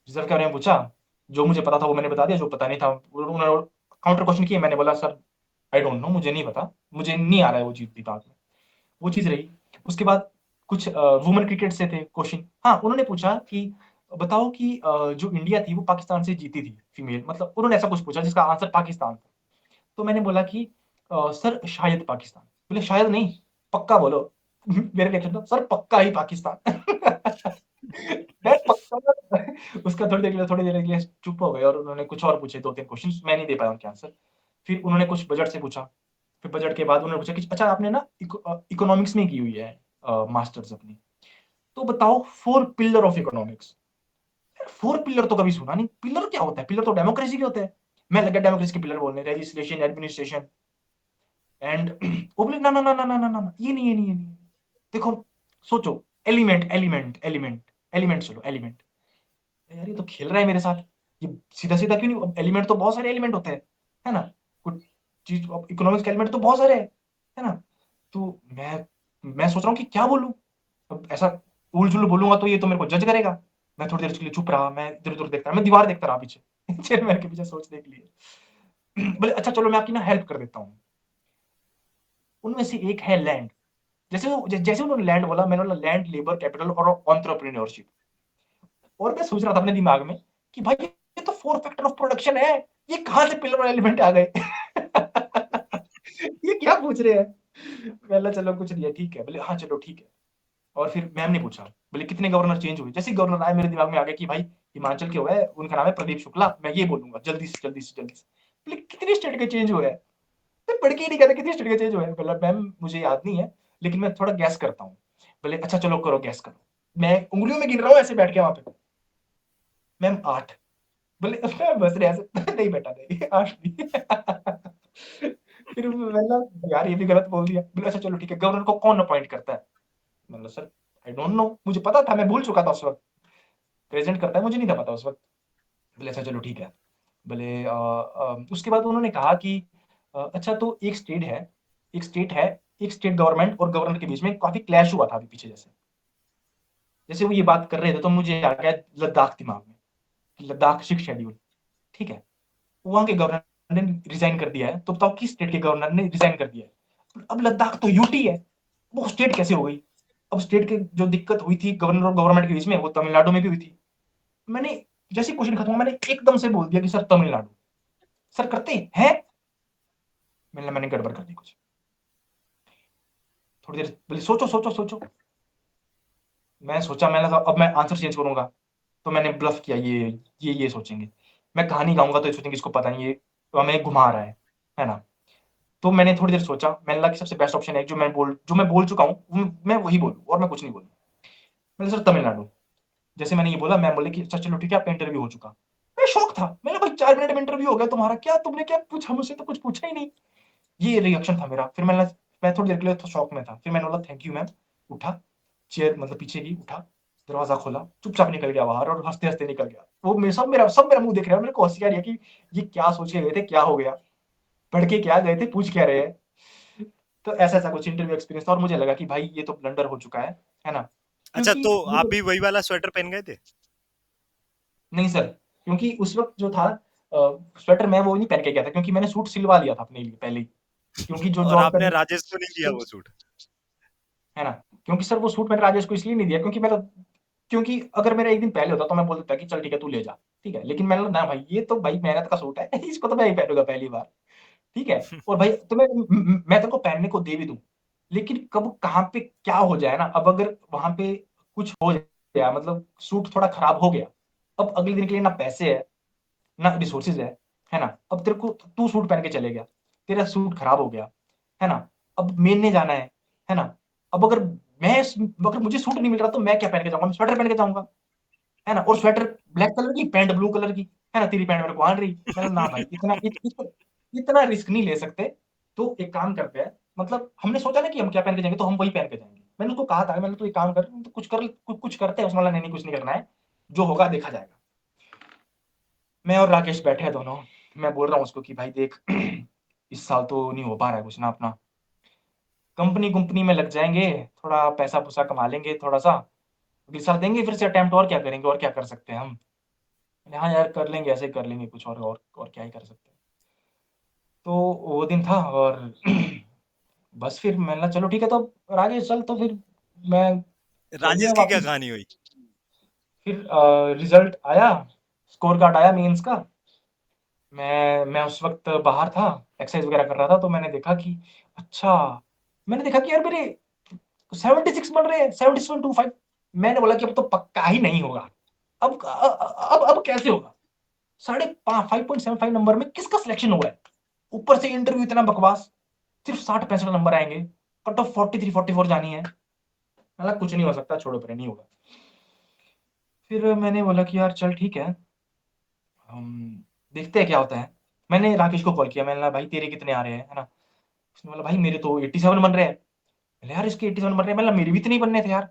रिजर्व के बारे में पूछा, जो मुझे पता था वो मैंने बता दिया, जो पता नहीं था उन्होंने काउंटर क्वेश्चन किए। मैंने बोला सर आई डोंट नो, मुझे नहीं पता, मुझे नहीं आ रहा है वो चीज दिमाग में। वो चीज रही। उसके बाद कुछ वुमेन क्रिकेट से थे क्वेश्चन। हाँ उन्होंने पूछा कि बताओ कि जो इंडिया थी वो पाकिस्तान से जीती थी फीमेल, मतलब उन्होंने ऐसा कुछ पूछा जिसका आंसर पाकिस्तान था। तो मैंने बोला कि सर शायद पाकिस्तान। बोले शायद नहीं, पक्का बोलो। मेरे रिएक्शन था सर पक्का ही पाकिस्तान। मैं पक्का। उसका थोड़ी देर के लिए चुप हो गए और उन्होंने कुछ और पूछे दो तीन क्वेश्चन, मैं नहीं दे पाया उनके आंसर। फिर उन्होंने कुछ बजट से पूछा। फिर बजट के बाद उन्होंने पूछा कि अच्छा आपने ना इकोनॉमिक्स में की हुई है मास्टर्स अपनी, तो बताओ four pillar of economics. Four pillar तो कभी सुना नहीं, पिलर क्या होता है? पिलर तो डेमोक्रेसी के होते हैं। मैं लगा डेमोक्रेसी के पिलर बोलने, लेजिस्लेशन एडमिनिस्ट्रेशन एंड। वो बोले ना ना ना ना ना ना ना, ये नहीं ये नहीं ये नहीं। देखो सोचो, एलिमेंट एलिमेंट एलिमेंट एलिमेंट, चलो एलिमेंट। यार ये तो खेल रहा है मेरे साथ। ये सीधा सीधा क्यों नहीं, एलिमेंट तो बहुत सारे एलिमेंट होते हैं, है ना? कुछ चीज इकोनॉमिक्स के एलिमेंट तो बहुत सारे हैं, है ना? तो मैं सोच रहा हूँ कि क्या बोलूं। अब ऐसा उल जुल बोलूंगा तो ये तो मेरे को जज करेगा। मैं थोड़ी देर के लिए चुप रहा, मैं इधर उधर देखता रहा, मैं दीवार देखता रहा पीछे। चेयरमैन के पीछे सोचने के लिए। बोले अच्छा चलो मैं आपकी ना हेल्प कर देता हूँ। उनमें से एक है लैंड। जैसे उन्होंने लैंड बोला, मैंने बोला लैंड, लेबर, कैपिटल और एंटरप्रेन्योरशिप। और मैं सोच रहा था अपने दिमाग में कि भाई ये तो फोर फैक्टर ऑफ प्रोडक्शन है, ये कहां से पिलर और एलिमेंट आ गए? ये क्या पूछ रहे हैं? बोला चलो कुछ नहीं है, ठीक है। बोले हाँ चलो ठीक है। और फिर मैम ने पूछा, बोले कितने गवर्नर चेंज हुए? जैसे ही गवर्नर आए मेरे दिमाग में आ गया कि भाई हिमाचल के हुए हैं, उनका नाम है प्रदीप शुक्ला, मैं ये बोलूँगा जल्दी से, जल्दी से, जल्दी से। बोले कितने स्टेट के चेंज हुए हैं? मैं पढ़ के ही नहीं कहता कितने स्टेट के चेंज हुए हैं? बोला मैम मुझे याद नहीं है, लेकिन मैं थोड़ा गैस करता हूँ। बोले अच्छा चलो करो गैस करो। मैं उँगलियों में गिन रहा हूँ ऐसे बैठ के वहाँ पे। मैम 8। बोले मैं बस रहे ऐसे नहीं बेटा नहीं 8 नहीं। फिर मैंने यार ये भी गलत बोल दिया। बोले अच्छा चलो ठीक है, गवर्नर को कौन अपॉइंट करता है? मैंने बोला सर आई डोंट नो, मुझे पता था, मैं भूल चुका था उस वक़्त। प्रेज़ेंट करता है मुझे नहीं था पता उस वक़्त। बोले अच्छा चलो ठीक है। बोले उसके बाद उन्होंने कहा कि अच्छा तो एक स्टेट है, एक स्टेट गवर्नमेंट और गवर्नर के बीच में काफ़ी क्लैश हुआ था अभी पीछे जैसे। जैसे वो ये बात कर रहे थे तो मुझे आ गया लद्दाख दिमाग में, कि लद्दाख 6 शेड्यूल, ठीक है? वहाँ के गवर्नर ने रिज़ाइन कर दिया है, तो बताओ किस स्टेट के गवर्नर ने रिज़ाइन कर दिया है? अब लद्दाख तो यूटी है, वो स्टेट कैसे हो गई? अब स्टेट के जो दिक्कत हुई थी गवर्नर और गवर्नमेंट के बीच में, वो तमिलनाडु में भी हुई थी। मैंने जैसे ही क्वेश्चन खत्म हुआ, मैंने एकदम से बोल दिया कि सर तमिलनाडु। सर करते हैं? मैंने गड़बड़ कर दी कुछ। थोड़ी देर बोले सोचो, सोचो, सोचो। मैं सोचा, मैंने कहा अब मैं आंसर चेंज करूँगा, तो मैंने ब्लफ किया ये सोचेंगे। मैं कहानी गाऊँगा तो ये सोचेंगे इसको पता नहीं, ये हमें घुमा रहा है ना? तो मैंने थोड़ी देर सोचा, मैंने लगा कि सबसे बेस्ट ऑप्शन है जो मैं बोल चुका हूँ, मैं वही बोलूँ और मैं कुछ नहीं बोलूँ। मैंने सर तमिलनाडु। जैसे मैंने ये बोला, मैम बोले कि अच्छा चलो ठीक है, आपका इंटरव्यू हो चुका। मैं शॉक था। मैंने भाई 4 मिनट में इंटरव्यू हो गया तुम्हारा, क्या तुमने क्या पूछा मुझसे? तो कुछ पूछा ही नहीं। ये रिएक्शन था मेरा। फिर मैं थोड़ी देर के लिए तो शॉक में था। फिर मैंने बोला थैंक यू मैम, उठा, चेयर मतलब पीछे की उठा, दरवाज़ा खोला, चुपचाप निकल गया बाहर और हँसते-हँसते निकल गया। वो सब मेरा मुँह देख रहा है, मेरे को हँसी आ रही है कि ये क्या सोच के गए थे, क्या हो गया? पढ़ के क्या गए थे, पूछ क्या रहे हैं? तो ऐसा-ऐसा कुछ इंटरव्यू एक्सपीरियंस था और मुझे लगा कि भाई ये तो ब्लंडर हो चुका है ना? अच्छा, क्योंकि तो आप देखो भी वही वाला स्वेटर पहन गए थे? नहीं सर, क्योंकि उस वक़्त जो था स्वेटर मैं वो नहीं पहन के गया था, क्योंकि मैंने सूट सिलवा लिया था अपने लिए पहले ही। क्योंकि जो और जॉब आपने करनी राजेश को नहीं दिया थी, वो सूट? है ना? क्योंकि सर वो सूट मैंने राजेश को इसलिए नहीं दिया, क्योंकि अगर मेरा एक दिन पहले होता तो मैं बोल देता कि चल ठीक है तू ले जा, ठीक है? लेकिन मैंने बोला ना भाई ये तो भाई मेहनत का सूट है इसको तो मैं ही पहनूँगा पहली बार, ठीक है? और भाई मैं तेरे को पहनने को दे भी दूँ, लेकिन कब कहाँ पे क्या हो जाए ना, अब अगर वहाँ पे कुछ हो गया, मतलब सूट थोड़ा खराब हो गया, अब अगले दिन के लिए ना पैसे है, ना रिसोर्सेज़ है ना? अब तेरे को तू सूट पहन के चले गया, तेरा सूट खराब हो गया, है ना? अब मेलने जाना है ना? अब अगर मुझे सूट नहीं मिल रहा तो मैं क्या पहन के जाऊँगा? मैं स्वेटर पहन के जाऊँगा, है ना? और स्वेटर ब्लैक कलर की, पैंट ब्लू कलर की, है ना? तेरी पैंट मेरे को आड़ रही। मैंने कहा ना भाई इतना रिस्क नहीं ले सकते, तो एक काम करते हैं, मतलब हमने सोचा ना कि हम क्या पहन के जाएँगे, तो हम वही पहन के जाएँगे। मैंने उसको कहा था, मैंने तू एक काम कर, तो कुछ करते हैं। उसने बोला नहीं, कुछ नहीं करना है, जो होगा देखा जाएगा। मैं और राकेश बैठे हैं दोनों। मैं बोल रहा हूँ उसको कि भाई देख इस साल तो नहीं हो पा रहा है कुछ ना अपना। कंपनी-कुंपनी में लग जाएँगे, थोड़ा पैसा-पुसा कमा लेंगे थोड़ा-सा। अगले साल देंगे फिर से अटेम्प्ट, और क्या करेंगे, और क्या कर सकते हैं हम? मैंने हाँ यार कर लेंगे, ऐसे ही कर लेंगे कुछ, और क्या ही कर सकते हैं। तो वो दिन था और बस फिर मैंने कहा चलो ठीक है, तो राकेश चल, तो फिर मैं चल दिया राजेश की क्या वापस। कहानी हुई? फिर रिज़ल्ट आया, स्कोर कार्ड आया मेंस का। मैं उस वक़्त बाहर था, एक्सरसाइज़ वग़ैरह कर रहा था, तो मैंने देखा कि अच्छा, मैंने देखा कि यार मेरे 76 बन रहे हैं, 7725। मैंने बोला कि अब तो पक्का ही नहीं होगा। अब कैसे होगा? साढ़े पा 5.75 नंबर में किसका सिलेक्शन हुआ है? ऊपर से इंटरव्यू इतना बकवास, सिर्फ 60-65 नंबर आएँगे, कट ऑफ 43-44 जानी है। मैंने कहा कुछ नहीं हो सकता, छोड़ो परे, नहीं होगा। फिर मैंने बोला कि यार चल ठीक है, हम देखते हैं क्या होता है। मैंने राकेश को कॉल किया, मैंने बोला भाई तेरे कितने आ रहे हैं, है ना? उसने बोला भाई मेरे तो 87 बन रहे हैं। मैंने यार इसके 87 बन रहे हैं, मैंने मेरे भी इतने ही बनने थे यार।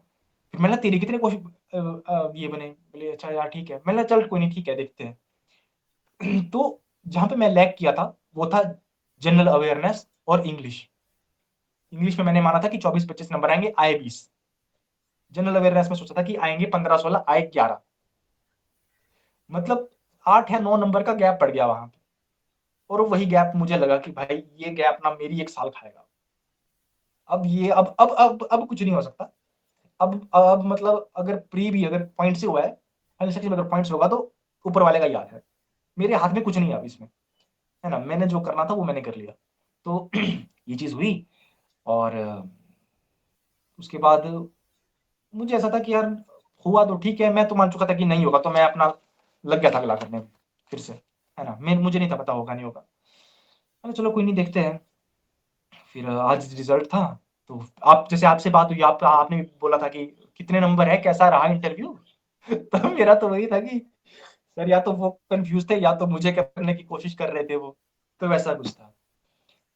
फिर मैंने तेरे कितने ये बने? बोले अच्छा यार ठीक है। मैंने चल कोई नहीं, ठीक है देखते हैं। तो जहाँ पे मैं लैग किया था, वो था जनरल अवेयरनेस और इंग्लिश। इंग्लिश में मैंने माना था कि 24-25 नंबर आएँगे, आए 20। जनरल अवेयरनेस में सोचा था कि आएँगे 15-16, आए 11। मतलब 8 या 9 नंबर का गैप पड़ गया वहाँ पे। और वही गैप मुझे लगा कि भाई ये गैप ना मेरी 1 साल खाएगा। अब ये अब कुछ नहीं हो सकता। अब मतलब अगर पॉइंट से हुआ है, फाइनल सेक्शन में अगर पॉइंट से होगा तो ऊपर वाले का ही हाथ है। मेरे हाथ में कुछ नहीं है अब इसमें, है ना? मैंने जो करना था वो मैंने कर लिया। तो ये चीज़ हुई और उसके बाद मुझे ऐसा था कि यार हुआ तो ठीक है, मैं तो मान चुका था कि नहीं होगा, तो मैं अपना लग गया था अगला करने में फिर से, है ना? मुझे नहीं था पता होगा नहीं होगा। मैंने चलो कोई नहीं देखते हैं। फिर आज रिज़ल्ट था, तो आप जैसे आपसे बात हुई, आपने बोला था कि कितने नंबर है, कैसा रहा इंटरव्यू? तो मेरा तो वही था कि सर या तो वो कन्फ्यूज़ थे या तो मुझे करने की कोशिश कर रहे थे वो, तो वैसा कुछ था।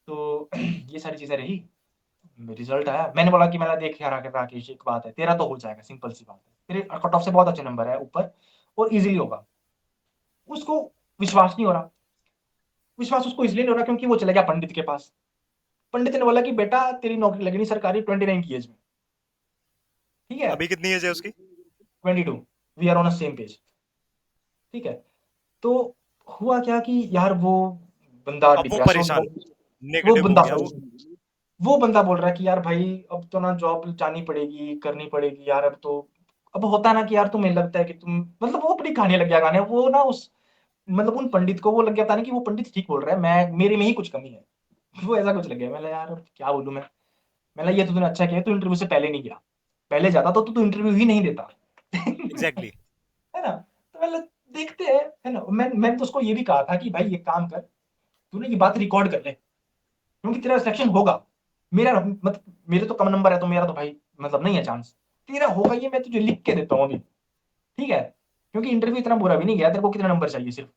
तो ये सारी चीज़ें रही। रिज़ल्ट आया, मैंने बोला कि मैंने देख यार राकेश एक बात है, तेरा तो हो जाएगा, सिंपल सी बात है। तेरे कट ऑफ से बहुत अच्छे नंबर है ऊपर और ईज़िली होगा। उसको विश्वास नहीं हो रहा। विश्वास उसको इसलिए नहीं हो रहा क्योंकि वो चला गया पंडित के पास। पंडित ने बोला कि बेटा तेरी नौकरी लगनी सरकारी 29 की एज में। ठीक है? अभी कितनी एज है उसकी? 22, we are on a same page. ठीक है? तो हुआ क्या कि यार वो बंदा अब वो डिप्रेस हो परेशान, गया। वो नेगेटिव हो बंदा गया वो। वो बंदा बोल रहा है कि यार भाई अब तो ना जॉब जानी पड़ेगी, करनी पड़ेगी यार अब तो। अब होता है ना कि यार तुम्हें लगता है कि तुम मतलब वो अपनी कहानी लग गया गाने, वो ना उस मतलब उन पंडित को वो लग गया था ना कि वो पंडित ठीक बोल रहा है, मैं मेरे में ही कुछ कमी है। वो ऐसा कुछ लग गया। मैंने यार अब क्या बोलूँ मैं? मैंने ये तो तूने अच्छा किया, तू इंटरव्यू से पहले नहीं गया। पहले जाता तो तू इंटरव्यू ही नहीं देता। एग्जैक्टली। है ना? तो मैंने देखते हैं, है ना? मैंने तो उसको ये भी कहा था कि भाई एक काम कर, तू ना ये बात रिकॉर्ड कर ले, क्योंकि तेरा सिलेक्शन होगा। मेरा मतलब मेरे तो कम नंबर है तो मेरा तो भाई मतलब नहीं है चांस। तेरा होगा ये मैं तुझे लिख के देता हूँ अभी। ठीक है? क्योंकि इंटरव्यू इतना बुरा भी नहीं गया, तेरे को कितना नंबर चाहिए? सिर्फ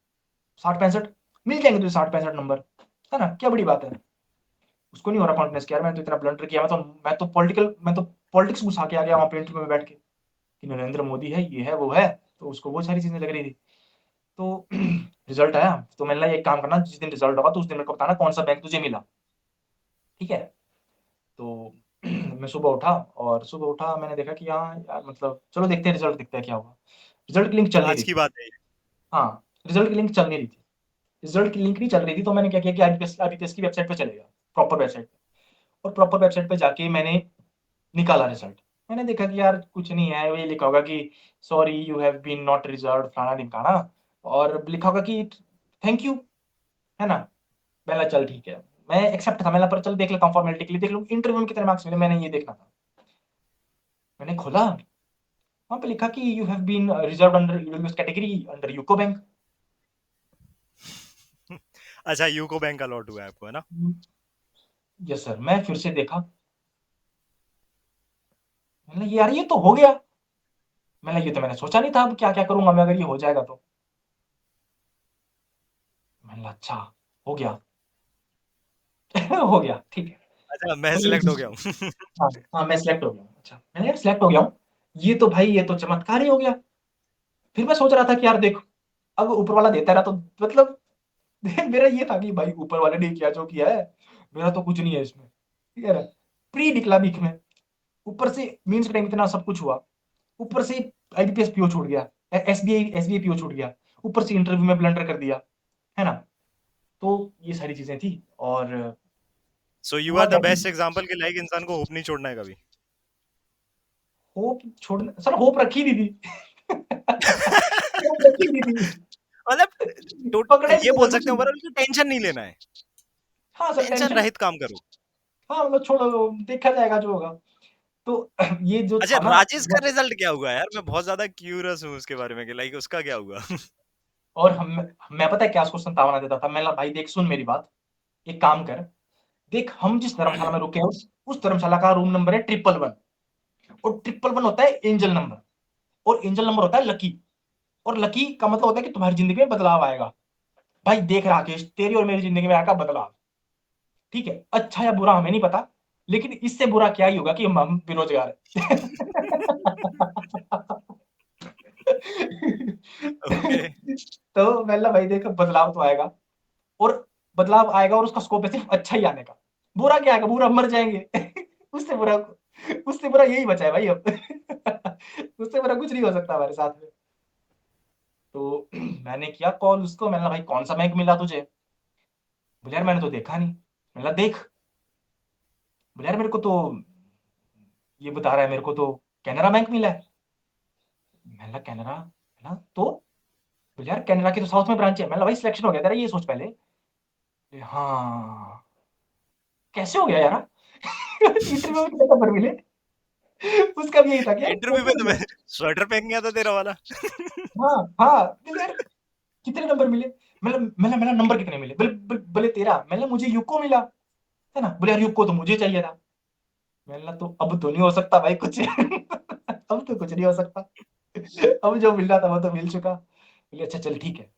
60-65 मिल जाएंगे तुझे, 60-65 नंबर। है ना? क्या बड़ी बात है? उसको नहीं हो रहा कॉन्फिडेंस कि यार मैं तो इतना ब्लंडर किया, मैं तो पॉलिटिक्स घुसा के आ गया वहां पे इंटरव्यू में बैठ के कि नरेंद्र मोदी है, ये है, वो है। तो उसको वो सारी चीजें लग रही थी। तो रिजल्ट आया तो मैंने कहा एक काम करना, जिस दिन रिजल्ट होगा तो उस दिन मेरे को बताना कौन सा बैंक तुझे मिला। ठीक है? तो मैं सुबह उठा, और सुबह उठा मैंने देखा कि हाँ यार मतलब चलो देखते हैं रिजल्ट, देखते हैं क्या होगा। रिजल्ट की लिंक चल नहीं आज रही की थी। बात है ये। हाँ, रिजल्ट की लिंक चल नहीं रही थी। रिजल्ट की लिंक नहीं चल रही थी तो मैंने क्या किया कि आईबीपीएस की वेबसाइट पे चले गया, प्रॉपर वेबसाइट पे। और प्रॉपर वेबसाइट पे जाके मैंने निकाला रिजल्ट। मैंने देखा कि यार कुछ नहीं है, वही लिखा होगा कि sorry you have been not reserved फलाना ढिमकाना, और लिखा होगा कि थैंक यू। है ना? मैंने चल ठीक है, मैं एक्सेप्ट था, मैंने पर चल देख लेता हूँ, फॉर्मेलिटी के लिए देख लूँ इंटरव्यू में कितने मार्क्स मिले, मैंने ये देखना था। मैंने खोला, वहां पे लिखा कि you have been reserved under EWS category under UCO bank. अच्छा, यूको बैंक अलॉट हुआ है आपको, है ना? Yes sir. मैं फिर से देखा, मैंने यार ये तो हो गया। मैंने ये तो मैंने सोचा नहीं था, अब क्या क्या करूंगा मैं अगर ये हो जाएगा तो। मैंने अच्छा, हो गया। हो गया ठीक है। अच्छा, मैं और ये सिलेक्ट हो गया हूँ। हाँ हाँ मैं सिलेक्ट हो गया हूँ। अच्छा मैंने यार सिलेक्ट हो गया हूँ, ये तो भाई ये तो चमत्कार ही हो गया। फिर मैं सोच रहा था कि यार देख, अब ऊपर वाला देता रहा तो मतलब मेरा ये था कि भाई ऊपर वाले ने किया जो किया है, मेरा तो कुछ नहीं है इसमें। ठीक है ना? प्री निकला बीच में, ऊपर से मीन्स के टाइम इतना सब कुछ हुआ, ऊपर से आईबीपीएस पीओ छूट गया, एसबीआई पीओ छूट गया, ऊपर से इंटरव्यू में ब्लंडर कर दिया। है ना? तो ये सारी चीजें थी। और सो यू हुआ आर द क्या कि बेस्ट एग्जाम्पल के लाइक इंसान को होप नहीं छोड़ना है कभी। होप छोड़ना सर, होप रखी भी थी। होप रखी भी थी। मतलब पकड़े ये नहीं बोल सर कुछ सकते हैं नहीं। ओवरऑल कि टेंशन नहीं लेना है। हाँ सर टेंशन टेंशन। रहित काम करो। हाँ मतलब छोड़ो, देखा जाएगा जो होगा। तो ये जो अच्छा, था ना, राजेश का रिजल्ट क्या हुआ यार? मैं बहुत ज्यादा क्यूरियस हूँ उसके बारे में कि लाइक उसका क्या हुआ। और मैं पता है क्या उसको संतावना देता था, मैं भाई देख सुन मेरी बात, एक काम कर, देख हम जिस धर्मशाला में रुके हैं उस धर्मशाला का रूम नंबर है 111। और 111 होता है एंजल नंबर, और एंजल नंबर होता है लकी। और लकी का मतलब होता है कि तुम्हारी जिंदगी में बदलाव आएगा। भाई देख राकेश, तेरी और मेरी जिंदगी में आएगा बदलाव। ठीक है? अच्छा या बुरा हमें नहीं पता, लेकिन इससे बुरा क्या ही होगा कि हम बेरोजगार हैं। ओके। तो मैंने भाई देख बदलाव तो आएगा, और बदलाव आएगा और उसका स्कोप है सिर्फ अच्छा ही आने का। बुरा क्या आएगा? बुरा मर जाएंगे। उससे बुरा, उससे बुरा यही बचा है भाई अब। उससे बुरा कुछ नहीं हो सकता हमारे साथ में। तो मैंने किया कॉल उसको, मैंने कहा भाई कौन सा बैंक मिला तुझे? बोले यार मैंने तो देखा नहीं। मैंने कहा देख। बोले यार मेरे को तो ये बता रहा है, मेरे को तो कैनरा बैंक मिला है। मैंने कहा कैनरा, है ना? तो बोले यार कैनरा की तो साउथ में ब्रांच है। मैंने कहा भाई सिलेक्शन हो गया तेरा, ये सोच पहले। बोले, हाँ। कैसे हो गया यार? इंटरव्यू में कितने नंबर मिले? उसका भी यही था कि यार इंटरव्यू में कैसे तो मैं मिले। स्वेटर पहन गया था तेरा वाला। हाँ हाँ, बोले यार कितने नंबर मिले। मैंने नंबर कितने मिले, बोले बोले बोले तेरा, मैंने मुझे यूको मिला, है ना। बोले यार यूको तो मुझे चाहिए था। मैंने तो अब तो नहीं हो सकता भाई कुछ। अब तो कुछ नहीं हो सकता। अब जो मिल रहा था वो तो मिल चुका। बोले अच्छा चल ठीक है।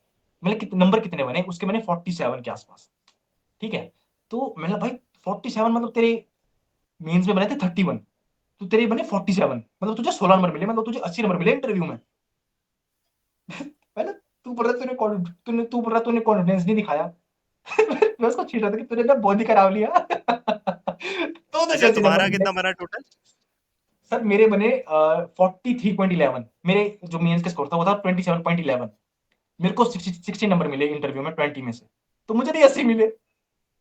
मैंने कितने नंबर कितने बने उसके, मैंने 47 के आसपास। ठीक है। तो मैंने भाई 47 मतलब तेरे मेंस में बने थे 31, तो तेरे बने 47, मतलब तुझे 16 नंबर मिले, मतलब तुझे 80 नंबर मिले इंटरव्यू में। मैंने तू बोल रहा तूने बोल रहा तूने कॉन्फिडेंस नहीं दिखाया। मैं उसको छीट रहा था कि तूने ना बहुत ही खराब लिया। तो अच्छा, जैसे नंबर तुम्हारा मिले। कितना बना टोटल? सर मेरे बने 43.11, मेरे जो मेंस का स्कोर था वो था 27.11। मेरे को 60 नंबर मिले इंटरव्यू में 20 में से, तो मुझे नहीं 80 मिले।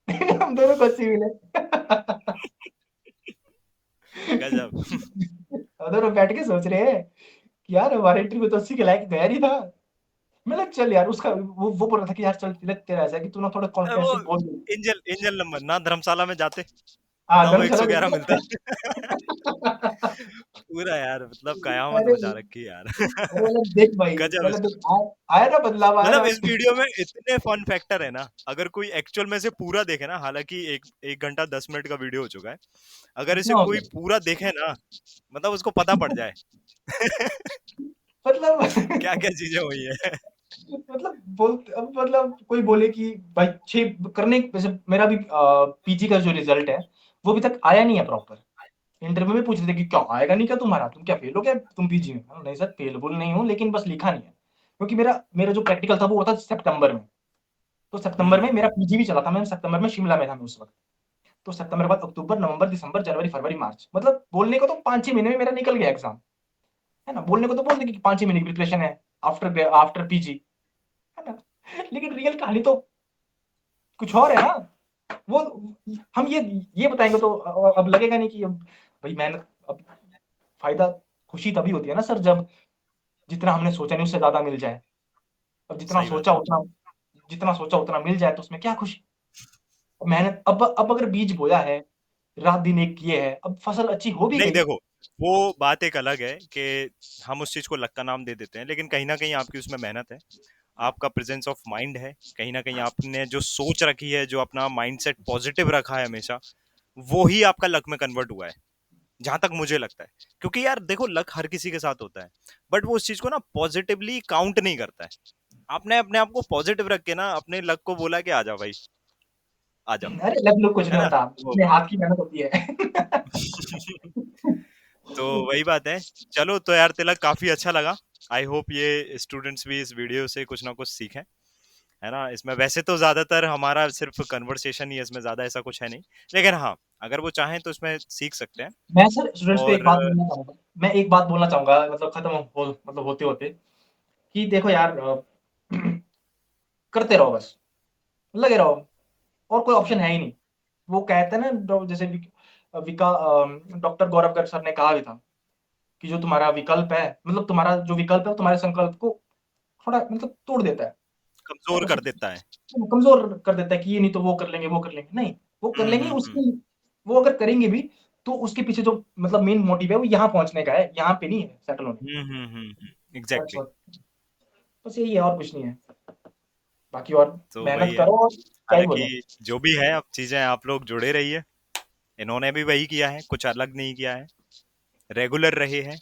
हम दोनों को 80 मिले। गजब। हम दोनों बैठ के सोच रहे हैं कि यार हमारे इंटरव्यू तो 80 के लायक गया नहीं था। मैं लग चल यार उसका वो बोल रहा था कि यार चल तिलक तेरा ऐसा है कि तू ना थोड़ा कॉन्फिडेंस वो से बोल दे। एंजल एंजल नंबर ना धर्मशाला में जाते हाँ ना, वो धर्मशाला 111 मिलता। में। पूरा यार मतलब कयामत अरे मचा रखी है यार। अरे मतलब देख भाई, गजब मतलब इसका। देख आया ना बदलाव आया मतलब ना। इस वीडियो में इतने फन फैक्टर है ना, अगर कोई एक्चुअल में से पूरा देखे ना, हालांकि एक 1 घंटा 10 मिनट का वीडियो हो चुका है, अगर इसे कितना हो कोई गया पूरा देखे ना, मतलब उसको पता पड़ जाए मतलब। क्या क्या चीजें हुई है। मतलब बोल अब मतलब कोई बोले कि भाई छह करने, वैसे मेरा भी पीजी का जो रिजल्ट है वो अभी तक आया नहीं है प्रॉपर। इंटरव्यू में पूछ रहे थे कि क्या आएगा नहीं क्या तुम्हारा, तुम क्या फेल हो गया तुम पीजी में। नहीं सर फेल बोल नहीं हूँ, लेकिन बस लिखा नहीं है, क्योंकि मेरा मेरा जो प्रैक्टिकल था वो होता सितंबर में। तो सितंबर में मेरा हम्म। पीजी भी चला था, मैं सितंबर में शिमला में था मैं उस वक्त। तो सितंबर के बाद अक्टूबर नवंबर दिसंबर जनवरी फरवरी मार्च, मतलब बोलने को तो 5-6 महीने में मेरा निकल गया एग्जाम, है ना। बोलने को तो बोल दे कि 5-6 महीने की प्रिपरेशन है आफ्टर आफ्टर पीजी, है ना। लेकिन रियल कहानी तो कुछ और है ना। वो हम ये बताएंगे तो अब लगेगा नहीं कि अब भाई मेहनत, अब फायदा खुशी तभी होती है ना सर जब जितना हमने सोचा नहीं उससे ज्यादा मिल जाए। अब सही बात है। जितना सोचा उतना मिल जाए तो उसमें क्या खुशी। मेहनत अब अगर बीज बोया है, रात दिन एक किए है, अब फसल अच्छी हो भी नहीं गई। देखो, वो बात एक अलग है कि हम उस चीज को लक का नाम दे देते हैं, लेकिन कहीं ना कहीं आपकी उसमें मेहनत है, आपका प्रेजेंस ऑफ माइंड है, कहीं ना कहीं आपने जो सोच रखी है, जो अपना माइंडसेट पॉजिटिव रखा है हमेशा, वो ही आपका लक में कन्वर्ट हुआ है, जहां तक मुझे लगता है। क्योंकि यार देखो, लक हर किसी के साथ होता है, बट वो उस चीज को ना पॉजिटिवली काउंट नहीं करता है। आपने अपने आप को पॉजिटिव रख के ना अपने लक को बोला कि आ जाओ भाई, आ जाओ, अरे लग लोग कुछ है नहीं ना। होता, वो अपने हाथ की मेहनत होती है। तो वही बात है। चलो तो यार तिलक, काफी अच्छा लगा। आई होप ये स्टूडेंट्स भी इस वीडियो से कुछ ना कुछ सीखें, है ना। इसमें वैसे तो ज्यादातर हमारा सिर्फ कन्वर्सेशन ही है, इसमें ज्यादा ऐसा कुछ है नहीं, लेकिन हाँ, अगर वो चाहें तो इसमें सीख सकते हैं। मैं सर स्टूडेंट्स को एक और बात बोलना चाहूंगा, मैं एक बात बोलना चाहूंगा मतलब खत्म हो मतलब होते होते कि देखो यार करते रहो बस, लगे रहो, और कोई ऑप्शन है ही नहीं। वो कहते हैं ना जैसे विका डॉक्टर गौरव गर्ग सर ने कहा भी था कि जो तुम्हारा विकल्प है, मतलब तुम्हारा जो विकल्प है वो तुम्हारे संकल्प को थोड़ा मतलब तोड़ देता है कमजोर ना। कर देता है। कमजोर कर देता है कि ये नहीं तो वो कर लेंगे वो कर लेंगे, नहीं वो कर लेंगे हम्म। उसकी, वो अगर करेंगे भी तो उसके पीछे जो मतलब मेन मोटिव है वो यहाँ पहुंचने का है, यहाँ पे नहीं है सेटल होने हम्म। का। एग्जैक्टली। बस यही है और कुछ नहीं है, बाकी और तो वही मेहनत है। करो और क्या ही बोले। हालांकि जो भी है, अब चीजें आप लोग जुड़े रहिए, इन्होंने भी वही किया है, कुछ अलग नहीं किया है, रेगुलर रहे हैं,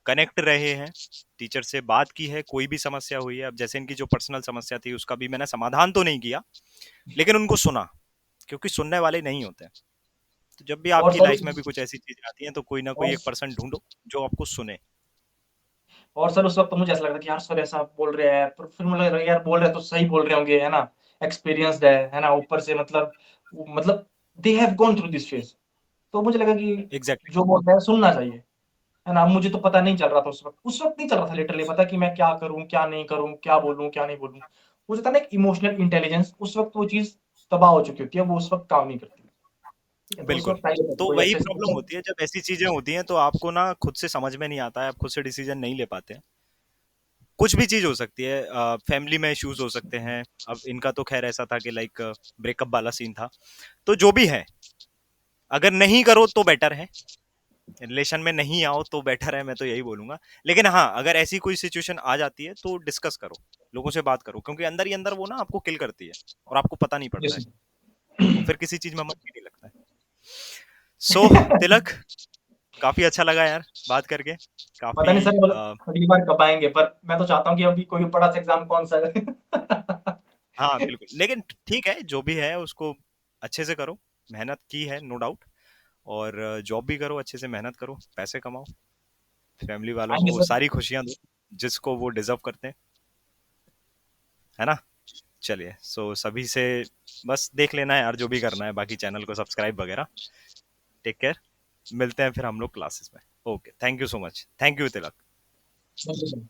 कनेक्ट रहे हैं, टीचर से बात की है, कोई भी समस्या हुई है, अब जैसे इनकी जो पर्सनल समस्या थी उसका भी मैंने समाधान तो नहीं किया, लेकिन उनको सुना, क्योंकि सुनने वाले नहीं होते। तो जब भी और आपकी सर लाइफ में भी कुछ ऐसी चीजें आती हैं तो कोई ना और कोई एक पर्सन ढूंढो जो आपको सुने। और सर उस वक्त तो मुझे ऐसा लगता कि यार सर ऐसा बोल रहे हैं, पर फिर मुझे लग रहा है यार बोल रहे हैं तो सही बोल रहे होंगे, है ना। एक्सपीरियंस्ड है ना, ऊपर से मतलब they have gone through this phase. तो मुझे लगा कि एग्जैक्टली। जो बोल रहे हैं सुनना चाहिए, है ना। मुझे तो पता नहीं चल रहा था उस वक्त नहीं चल रहा था लिटरली पता कि मैं क्या करूं क्या नहीं करूं, क्या बोलूं क्या नहीं बोलूं। मुझे था ना एक इमोशनल इंटेलिजेंस, उस वक्त वो चीज तबाह हो चुकी होती है, वो उस वक्त काम नहीं करती। ठीक है, तो उस बिल्कुल। वक्त चाहिए था कि तो कोई वही अच्छे से प्रॉब्लम होती है, जब ऐसी चीजें होती हैं तो आपको ना खुद से समझ में नहीं आता है, आप खुद से डिसीजन नहीं ले पाते हैं। कुछ भी चीज हो सकती है, फैमिली में इश्यूज हो सकते हैं। अब इनका तो खैर ऐसा था कि लाइक ब्रेकअप वाला सीन था। तो जो भी है, अगर नहीं करो तो बेटर है, रिलेशन में नहीं आओ तो बेटर है, मैं तो यही बोलूंगा। लेकिन हाँ, अगर ऐसी कोई सिचुएशन आ जाती है तो डिस्कस करो, लोगों से बात करो, क्योंकि अंदर ही अंदर वो ना आपको किल करती है और आपको पता नहीं पड़ता यस है, सर। और फिर किसी चीज में मन भी नहीं लगता है। सो तिलक, काफी अच्छा लगा यार बात करके, पता काफी नहीं सर, मतलब अगली बार कब आएँगे, पर मैं तो चाहता हूँ कि अभी कोई बड़ा सा एग्ज़ाम कौन-सा है। हाँ बिल्कुल, लेकिन ठीक है, जो भी है उसको अच्छे से करो, मेहनत की है नो डाउट, और जॉब भी करो, अच्छे से मेहनत करो, पैसे कमाओ, फैमिली वालों आएँगे को सर। सारी खुशियां दो जिसको वो डिजर्व करते हैं, है ना। चलिए, सो सभी से बस देख लेना है यार, जो भी करना है, बाकी चैनल को सब्सक्राइब वगैरह। टेक केयर, मिलते हैं फिर हम लोग क्लासेस में। Okay, thank you so much, thank you Tilak. Thank you sir.